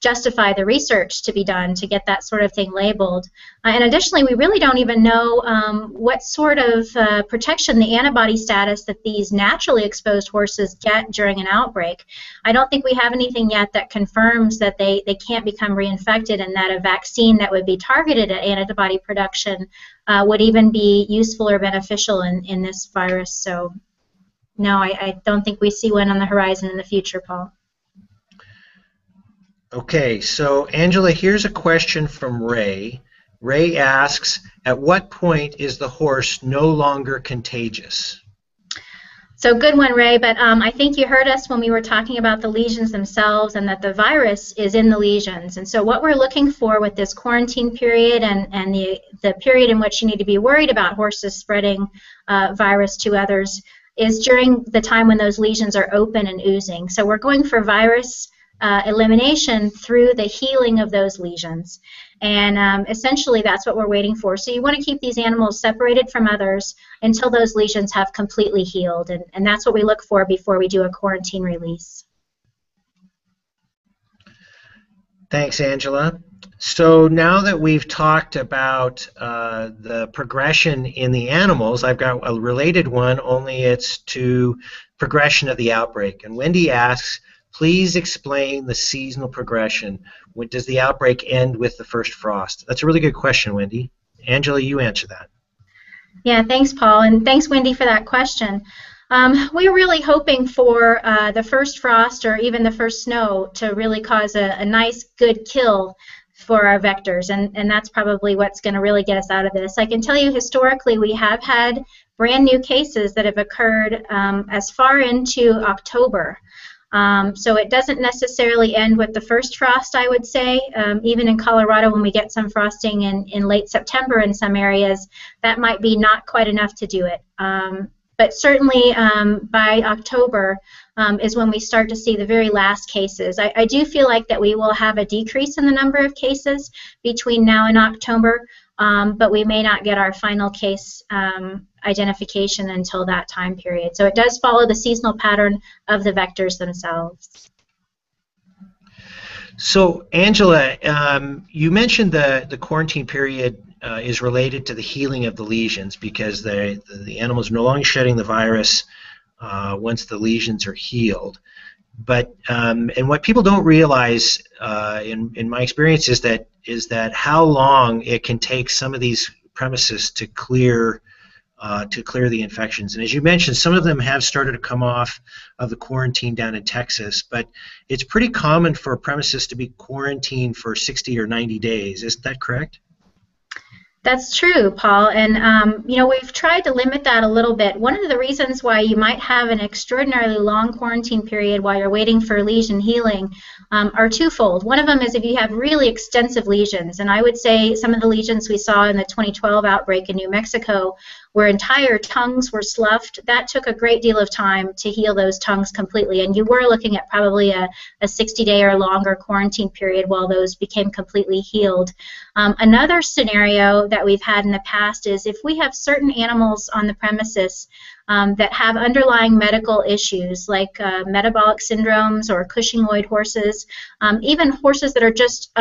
justify the research to be done to get that sort of thing labeled. And additionally, we really don't even know what sort of protection the antibody status that these naturally exposed horses get during an outbreak. I don't think we have anything yet that confirms that they can't become reinfected and that a vaccine that would be targeted at antibody production would even be useful or beneficial in this virus. So no, I don't think we see one on the horizon in the future, Paul. Okay, so Angela, here's a question from Ray. Ray asks, at what point is the horse no longer contagious? So good one, Ray, but I think you heard us when we were talking about the lesions themselves and that the virus is in the lesions. And so what we're looking for with this quarantine period and the period in which you need to be worried about horses spreading virus to others is during the time when those lesions are open and oozing. So we're going for virus elimination through the healing of those lesions. And essentially that's what we're waiting for. So you want to keep these animals separated from others until those lesions have completely healed. And that's what we look for before we do a quarantine release. Thanks, Angela. So now that we've talked about the progression in the animals, I've got a related one, only it's to progression of the outbreak. And Wendy asks, please explain the seasonal progression. When does the outbreak end with the first frost? That's a really good question, Wendy. Angela, you answer that. Yeah, thanks, Paul, and thanks, Wendy, for that question. We're really hoping for the first frost or even the first snow to really cause a nice, good kill for our vectors, and that's probably what's going to really get us out of this. I can tell you historically we have had brand new cases that have occurred as far into October. So it doesn't necessarily end with the first frost, I would say. Even in Colorado, when we get some frosting in late September in some areas, that might be not quite enough to do it. But certainly by October is when we start to see the very last cases. I do feel like that we will have a decrease in the number of cases between now and October, but we may not get our final case identification until that time period. So it does follow the seasonal pattern of the vectors themselves. So Angela, you mentioned the quarantine period is related to the healing of the lesions because the animals are no longer shedding the virus once the lesions are healed. But and what people don't realize in my experience is that how long it can take some of these premises to clear the infections. And as you mentioned, some of them have started to come off of the quarantine down in Texas, but it's pretty common for premises to be quarantined for 60 or 90 days. Isn't that correct? That's true, Paul. And, we've tried to limit that a little bit. One of the reasons why you might have an extraordinarily long quarantine period while you're waiting for lesion healing are twofold. One of them is if you have really extensive lesions. And I would say some of the lesions we saw in the 2012 outbreak in New Mexico, where entire tongues were sloughed, that took a great deal of time to heal those tongues completely. And you were looking at probably a 60-day or longer quarantine period while those became completely healed. Another scenario that we've had in the past is if we have certain animals on the premises that have underlying medical issues like metabolic syndromes or Cushingoid horses, even horses that are just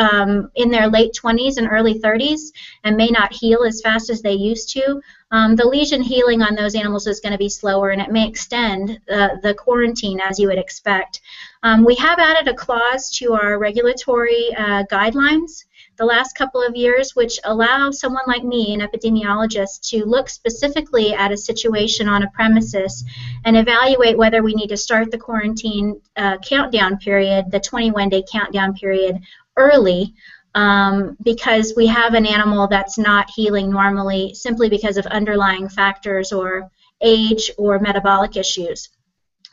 in their late 20s and early 30s and may not heal as fast as they used to, the lesion healing on those animals is going to be slower, and it may extend the quarantine as you would expect. We have added a clause to our regulatory guidelines the last couple of years, which allow someone like me, an epidemiologist, to look specifically at a situation on a premises and evaluate whether we need to start the quarantine countdown period, the 21-day countdown period, early because we have an animal that's not healing normally simply because of underlying factors or age or metabolic issues.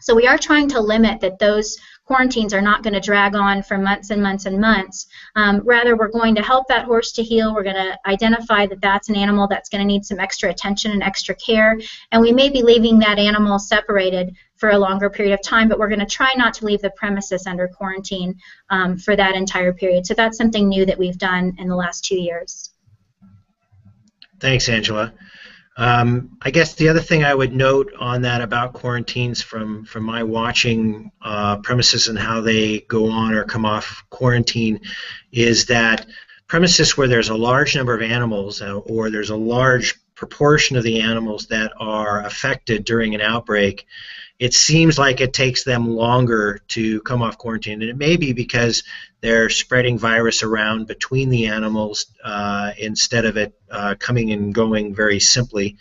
So we are trying to limit that those quarantines are not going to drag on for months and months and months. Rather, we're going to help that horse to heal. We're going to identify that that's an animal that's going to need some extra attention and extra care, and we may be leaving that animal separated for a longer period of time, but we're going to try not to leave the premises under quarantine for that entire period. So that's something new that we've done in the last 2 years. Thanks, Angela. I guess the other thing I would note on that about quarantines from my watching premises and how they go on or come off quarantine is that premises where there's a large number of animals or there's a large proportion of the animals that are affected during an outbreak, it seems like it takes them longer to come off quarantine. And it may be because they're spreading virus around between the animals instead of it coming and going very simply.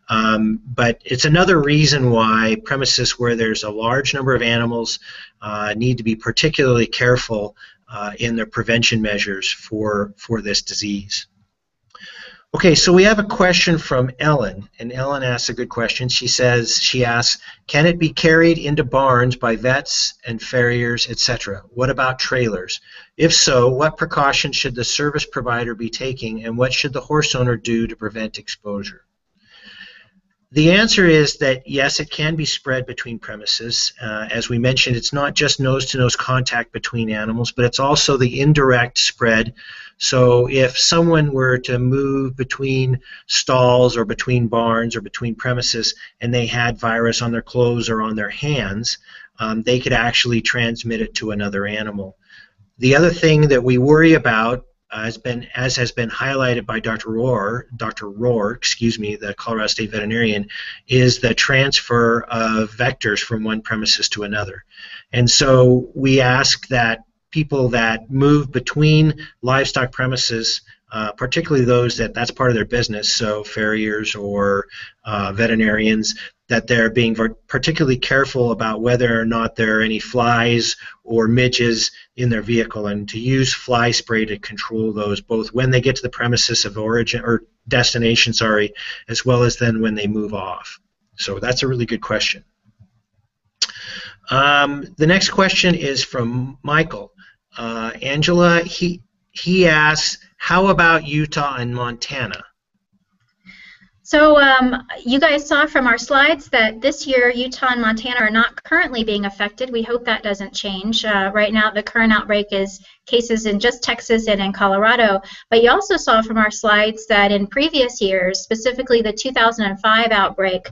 But it's another reason why premises where there's a large number of animals need to be particularly careful in their prevention measures for this disease. Okay, so we have a question from Ellen, and Ellen asks a good question. She asks, can it be carried into barns by vets and farriers, etc.? What about trailers? If so, what precautions should the service provider be taking, and what should the horse owner do to prevent exposure? The answer is that yes, it can be spread between premises. As we mentioned, it's not just nose-to-nose contact between animals, but it's also the indirect spread. So if someone were to move between stalls or between barns or between premises and they had virus on their clothes or on their hands, they could actually transmit it to another animal. The other thing that we worry about, as has been highlighted by Dr. Rohr, the Colorado State veterinarian, is the transfer of vectors from one premises to another. And so we ask that people that move between livestock premises, particularly those that's part of their business, so farriers or veterinarians, that they're being particularly careful about whether or not there are any flies or midges in their vehicle, and to use fly spray to control those both when they get to the premises of origin or destination, as well as then when they move off. So that's a really good question. The next question is from Michael. Angela, he asks, how about Utah and Montana? So you guys saw from our slides that this year Utah and Montana are not currently being affected. We hope that doesn't change. Right now the current outbreak is cases in just Texas and in Colorado. But you also saw from our slides that in previous years, specifically the 2005 outbreak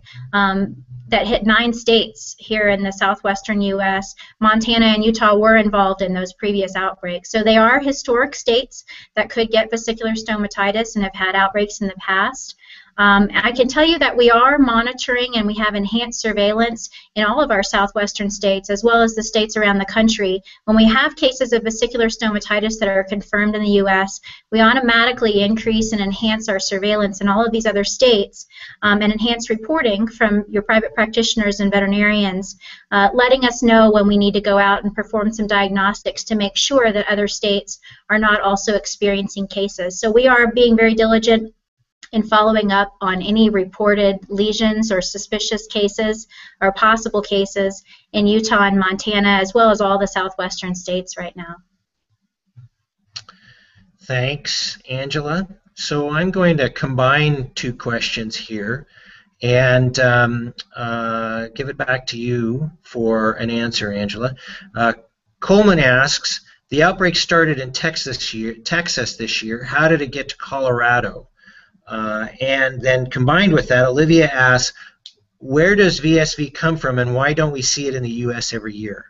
that hit 9 states here in the southwestern U.S., Montana and Utah were involved in those previous outbreaks. So they are historic states that could get vesicular stomatitis and have had outbreaks in the past. I can tell you that we are monitoring and we have enhanced surveillance in all of our southwestern states as well as the states around the country. When we have cases of vesicular stomatitis that are confirmed in the U.S., we automatically increase and enhance our surveillance in all of these other states and enhance reporting from your private practitioners and veterinarians, letting us know when we need to go out and perform some diagnostics to make sure that other states are not also experiencing cases. So we are being very diligent in following up on any reported lesions or suspicious cases or possible cases in Utah and Montana, as well as all the southwestern states right now. Thanks, Angela. So I'm going to combine two questions here and give it back to you for an answer, Angela. Coleman asks, the outbreak started in Texas this year. How did it get to Colorado? And then combined with that, Olivia asks, where does VSV come from and why don't we see it in the U.S. every year?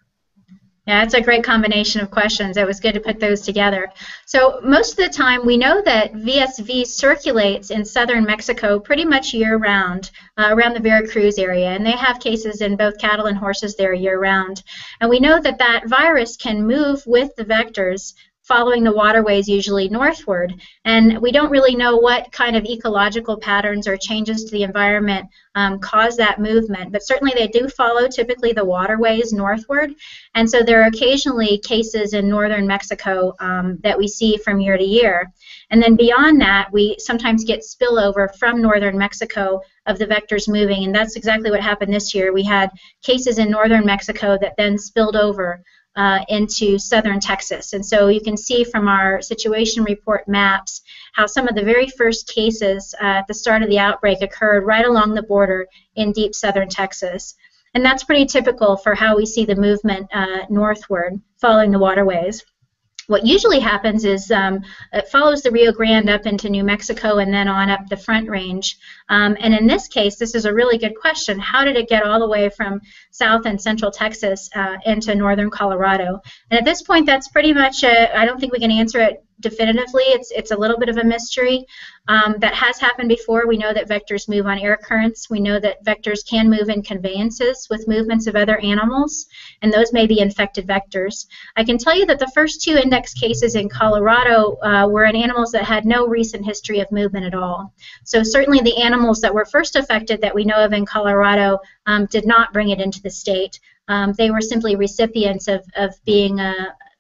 Yeah, that's a great combination of questions. It was good to put those together. So most of the time we know that VSV circulates in southern Mexico pretty much year-round, around the Veracruz area, and they have cases in both cattle and horses there year-round. And we know that that virus can move with the vectors following the waterways, usually northward. And we don't really know what kind of ecological patterns or changes to the environment cause that movement, but certainly they do follow typically the waterways northward. And so there are occasionally cases in northern Mexico that we see from year to year. And then beyond that, we sometimes get spillover from northern Mexico of the vectors moving, and that's exactly what happened this year. We had cases in northern Mexico that then spilled over into southern Texas. And so you can see from our situation report maps how some of the very first cases at the start of the outbreak occurred right along the border in deep southern Texas. And that's pretty typical for how we see the movement northward following the waterways. What usually happens is it follows the Rio Grande up into New Mexico and then on up the Front Range. And in this case, this is a really good question. How did it get all the way from South and Central Texas into northern Colorado? And at this point, that's pretty much, I don't think we can answer it definitively. It's a little bit of a mystery. That has happened before. We know that vectors move on air currents. We know that vectors can move in conveyances with movements of other animals, and those may be infected vectors. I can tell you that the first two index cases in Colorado were in animals that had no recent history of movement at all. So certainly the animals that were first affected that we know of in Colorado did not bring it into the state. They were simply recipients of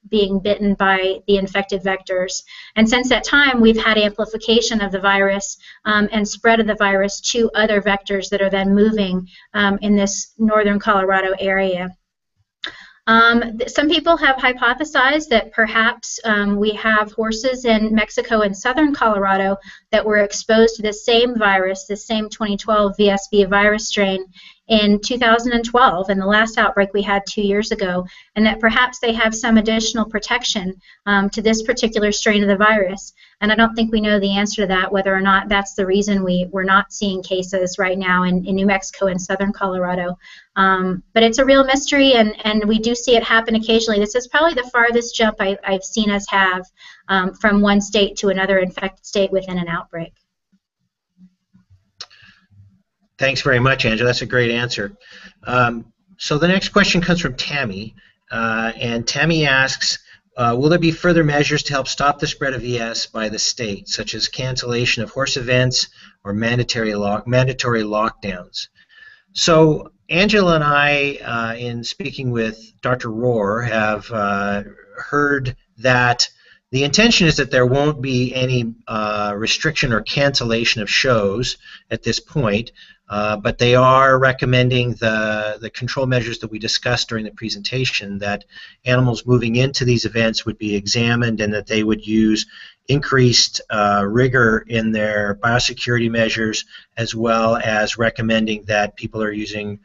being bitten by the infected vectors. And since that time, we've had amplification of the virus and spread of the virus to other vectors that are then moving in this northern Colorado area. Some people have hypothesized that perhaps we have horses in Mexico and southern Colorado that were exposed to the same virus, the same 2012 VSV virus strain in 2012, in the last outbreak we had 2 years ago, and that perhaps they have some additional protection to this particular strain of the virus. And I don't think we know the answer to that, whether or not that's the reason we're not seeing cases right now in New Mexico and southern Colorado. But it's a real mystery, and we do see it happen occasionally. This is probably the farthest jump I've seen us have from one state to another infected state within an outbreak. Thanks very much, Angela. That's a great answer. So the next question comes from Tammy, and Tammy asks, will there be further measures to help stop the spread of ES by the state, such as cancellation of horse events or mandatory lockdowns? So Angela and I, in speaking with Dr. Rohr, have heard that the intention is that there won't be any restriction or cancellation of shows at this point, but they are recommending the control measures that we discussed during the presentation, that animals moving into these events would be examined and that they would use increased rigor in their biosecurity measures, as well as recommending that people are using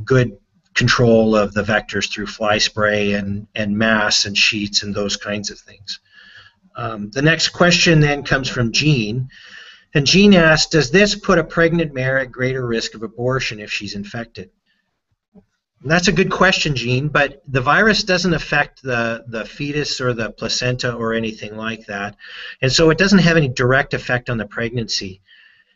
good control of the vectors through fly spray and masks and sheets and those kinds of things. The next question then comes from Jean, and Jean asks, does this put a pregnant mare at greater risk of abortion if she's infected? And that's a good question, Jean, but the virus doesn't affect the fetus or the placenta or anything like that, and so it doesn't have any direct effect on the pregnancy.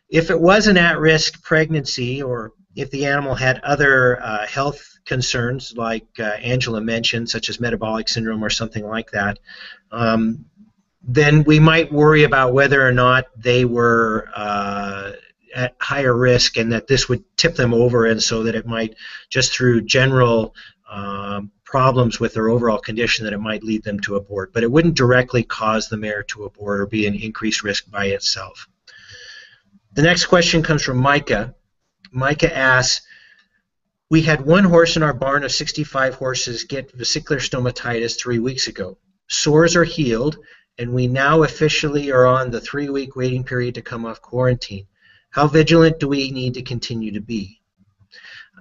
If it was an at-risk pregnancy, or if the animal had other health concerns like Angela mentioned, such as metabolic syndrome or something like that, then we might worry about whether or not they were at higher risk and that this would tip them over, and so that it might, just through general problems with their overall condition, that it might lead them to abort. But it wouldn't directly cause the mare to abort or be an increased risk by itself. The next question comes from Micah. Micah asks, we had one horse in our barn of 65 horses get vesicular stomatitis 3 weeks ago. Sores are healed, and we now officially are on the 3-week waiting period to come off quarantine. How vigilant do we need to continue to be?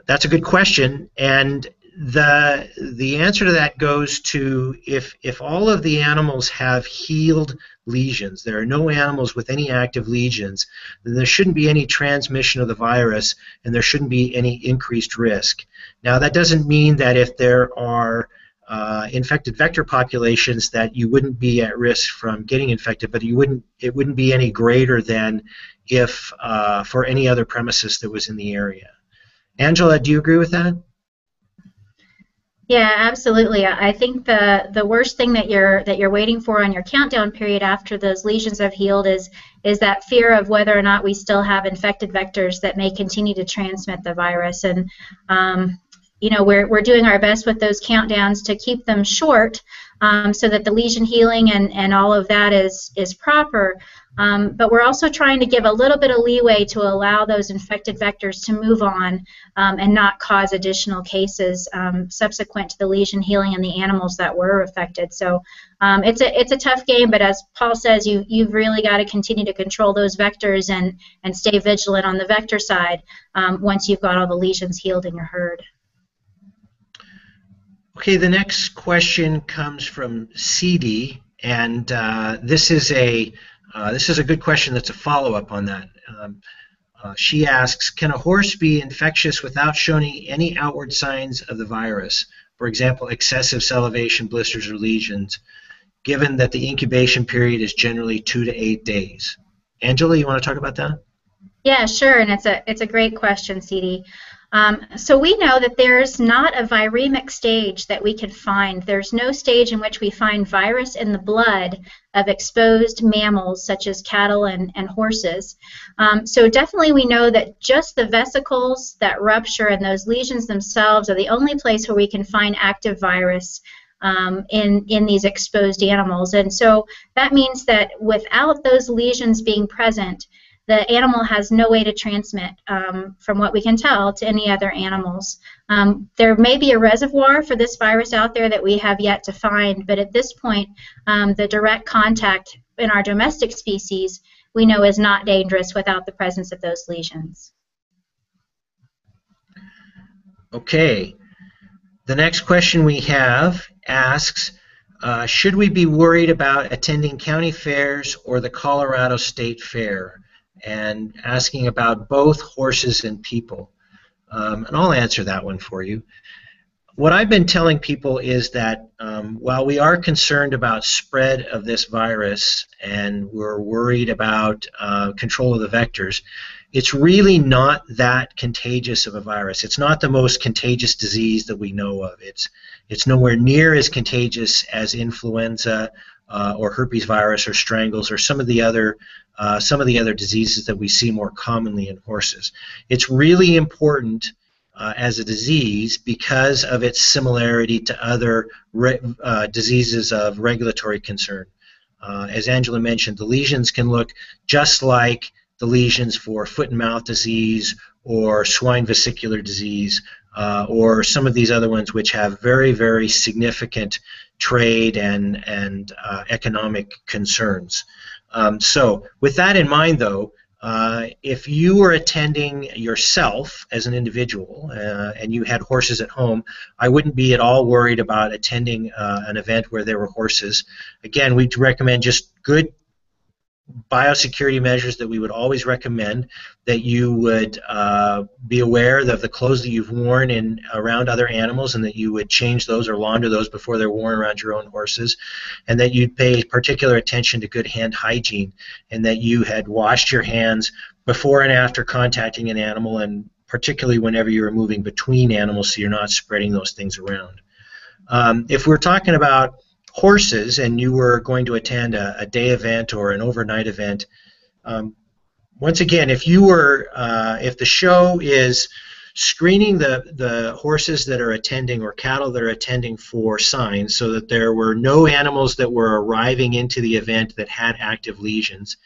That's a good question, and the answer to that goes to if all of the animals have healed lesions, there are no animals with any active lesions, then there shouldn't be any transmission of the virus and there shouldn't be any increased risk. Now that doesn't mean that if there are infected vector populations that you wouldn't be at risk from getting infected, but it wouldn't be any greater than if for any other premises that was in the area. Angela, do you agree with that? Yeah, absolutely. I think the worst thing that you're waiting for on your countdown period after those lesions have healed is that fear of whether or not we still have infected vectors that may continue to transmit the virus. And you know, we're doing our best with those countdowns to keep them short, so that the lesion healing and all of that is proper. But we're also trying to give a little bit of leeway to allow those infected vectors to move on and not cause additional cases subsequent to the lesion healing in the animals that were affected. So it's a tough game, but as Paul says, you've really got to continue to control those vectors and stay vigilant on the vector side once you've got all the lesions healed in your herd. Okay, the next question comes from CD, and this is a good question that's a follow-up on that. She asks, can a horse be infectious without showing any outward signs of the virus? For example, excessive salivation, blisters, or lesions, given that the incubation period is generally 2 to 8 days. Angela, you want to talk about that? Yeah, sure, and it's a great question, CD. So we know that there's not a viremic stage that we can find. There's no stage in which we find virus in the blood of exposed mammals such as cattle and horses. So definitely we know that just the vesicles that rupture and those lesions themselves are the only place where we can find active virus in these exposed animals. And so that means that without those lesions being present, the animal has no way to transmit, from what we can tell, to any other animals. There may be a reservoir for this virus out there that we have yet to find, but at this point, the direct contact in our domestic species we know is not dangerous without the presence of those lesions. Okay. The next question we have asks, should we be worried about attending county fairs or the Colorado State Fair? And asking about both horses and people. And I'll answer that one for you. What I've been telling people is that while we are concerned about spread of this virus and we're worried about control of the vectors, it's really not that contagious of a virus. It's not the most contagious disease that we know of. It's nowhere near as contagious as influenza or herpes virus or strangles or some of the other diseases that we see more commonly in horses. It's really important as a disease because of its similarity to other diseases of regulatory concern. As Angela mentioned, the lesions can look just like the lesions for foot and mouth disease or swine vesicular disease or some of these other ones which have very, very significant trade and economic concerns. So with that in mind, though, if you were attending yourself as an individual and you had horses at home, I wouldn't be at all worried about attending an event where there were horses. Again, we'd recommend just good biosecurity measures that we would always recommend, that you would be aware of the clothes that you've worn around other animals and that you would change those or launder those before they're worn around your own horses, and that you'd pay particular attention to good hand hygiene, and that you had washed your hands before and after contacting an animal, and particularly whenever you're moving between animals so you're not spreading those things around. If we're talking about horses and you were going to attend a day event or an overnight event, once again, if the show is screening the horses that are attending or cattle that are attending for signs so that there were no animals that were arriving into the event that had active lesions,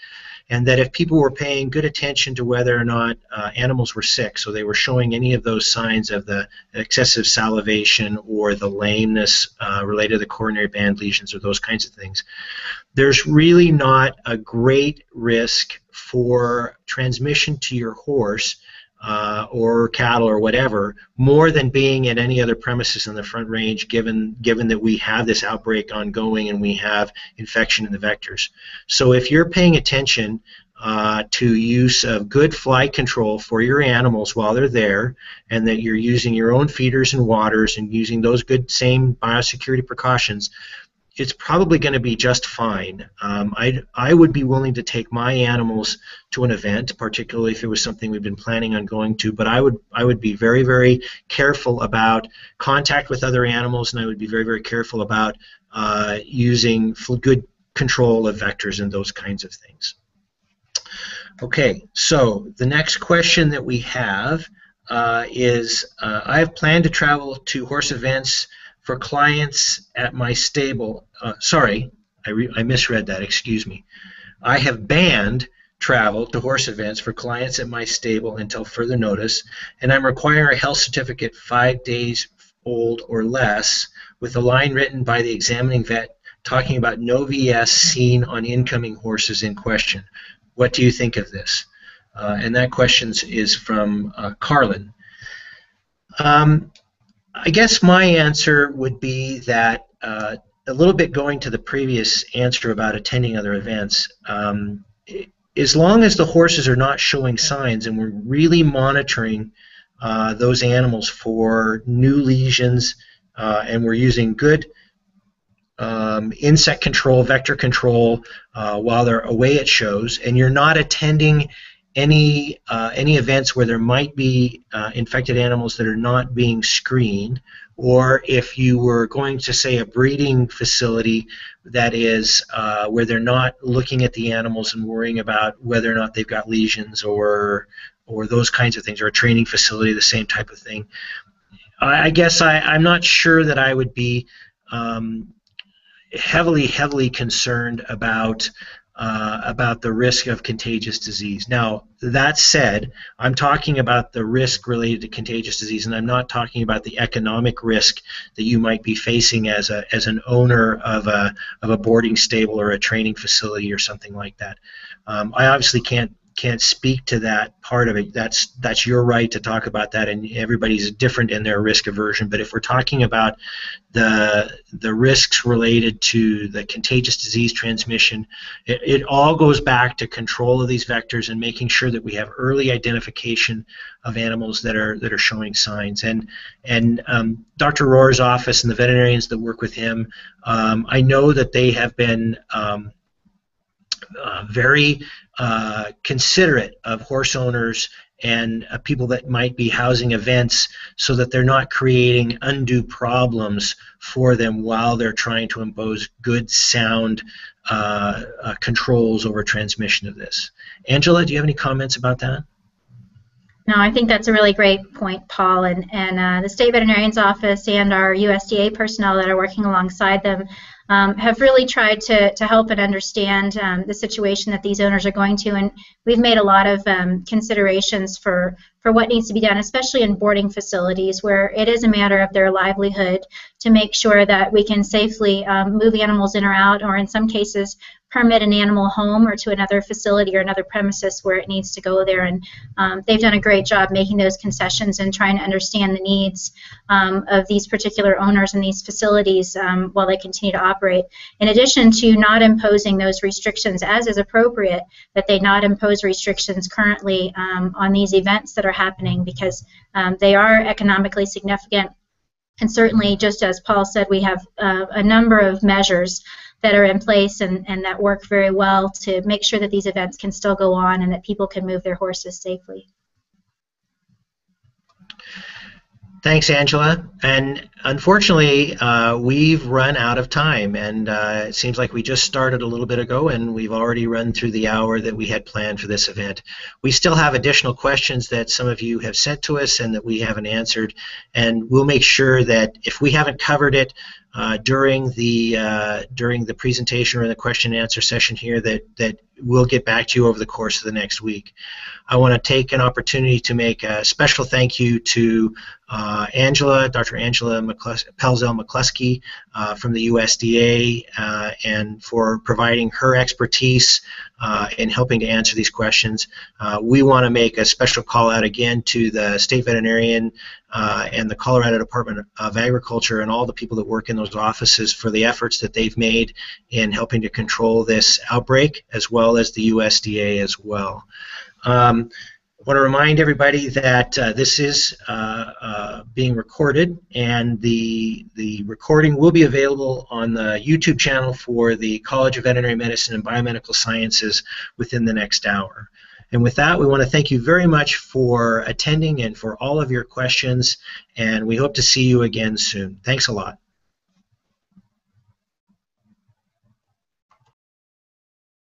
and that if people were paying good attention to whether or not animals were sick, so they were showing any of those signs of the excessive salivation or the lameness related to the coronary band lesions or those kinds of things, there's really not a great risk for transmission to your horse or cattle or whatever, more than being at any other premises in the Front Range, given that we have this outbreak ongoing and we have infection in the vectors. So if you're paying attention to use of good fly control for your animals while they're there, and that you're using your own feeders and waters and using those good same biosecurity precautions, it's probably going to be just fine. I would be willing to take my animals to an event, particularly if it was something we've been planning on going to, but I would be very, very careful about contact with other animals, and I would be very, very careful about using good control of vectors and those kinds of things. Okay, so the next question that we have is, I have planned to travel to horse events for clients at my stable. Sorry, I misread that, excuse me. I have banned travel to horse events for clients at my stable until further notice, and I'm requiring a health certificate 5 days old or less with a line written by the examining vet talking about no VS seen on incoming horses in question. What do you think of this? And that question is from Carlin. I guess my answer would be that a little bit going to the previous answer about attending other events, as long as the horses are not showing signs and we're really monitoring those animals for new lesions and we're using good insect control, vector control while they're away at shows, and you're not attending any events where there might be infected animals that are not being screened, or if you were going to, say, a breeding facility that is where they're not looking at the animals and worrying about whether or not they've got lesions or those kinds of things, or a training facility, the same type of thing. I guess I'm not sure that I would be heavily concerned about the risk of contagious disease. Now, that said, I'm talking about the risk related to contagious disease, and I'm not talking about the economic risk that you might be facing as an owner of a boarding stable or a training facility or something like that. I obviously can't speak to that part of it. That's your right to talk about that, and everybody's different in their risk aversion. But if we're talking about the risks related to the contagious disease transmission, it all goes back to control of these vectors and making sure that we have early identification of animals that are showing signs. And Dr. Rohr's office and the veterinarians that work with him, I know that they have been very considerate of horse owners and people that might be housing events, so that they're not creating undue problems for them while they're trying to impose good, sound controls over transmission of this. Angela, do you have any comments about that? No, I think that's a really great point, Paul, and the State Veterinarian's Office and our USDA personnel that are working alongside them have really tried to help and understand the situation that these owners are going to, and we've made a lot of considerations for what needs to be done, especially in boarding facilities where it is a matter of their livelihood, to make sure that we can safely move animals in or out, or in some cases permit an animal home or to another facility or another premises where it needs to go there. And they've done a great job making those concessions and trying to understand the needs of these particular owners and these facilities while they continue to operate. In addition to not imposing those restrictions as is appropriate, that they not impose restrictions currently on these events that are happening, because they are economically significant. And certainly, just as Paul said, we have a number of measures that are in place and that work very well to make sure that these events can still go on and that people can move their horses safely. Thanks, Angela. And unfortunately, we've run out of time, and it seems like we just started a little bit ago, and we've already run through the hour that we had planned for this event. We still have additional questions that some of you have sent to us and that we haven't answered, and we'll make sure that if we haven't covered it, during the presentation or the question and answer session here that we'll get back to you over the course of the next week. I want to take an opportunity to make a special thank you to Dr. Angela Pelzel-McCluskey from the USDA and for providing her expertise in helping to answer these questions. We want to make a special call out again to the state veterinarian and the Colorado Department of Agriculture and all the people that work in those offices for the efforts that they've made in helping to control this outbreak, as well as the USDA as well. I want to remind everybody that this is being recorded, and the recording will be available on the YouTube channel for the College of Veterinary Medicine and Biomedical Sciences within the next hour. And with that, we want to thank you very much for attending and for all of your questions, and we hope to see you again soon. Thanks a lot.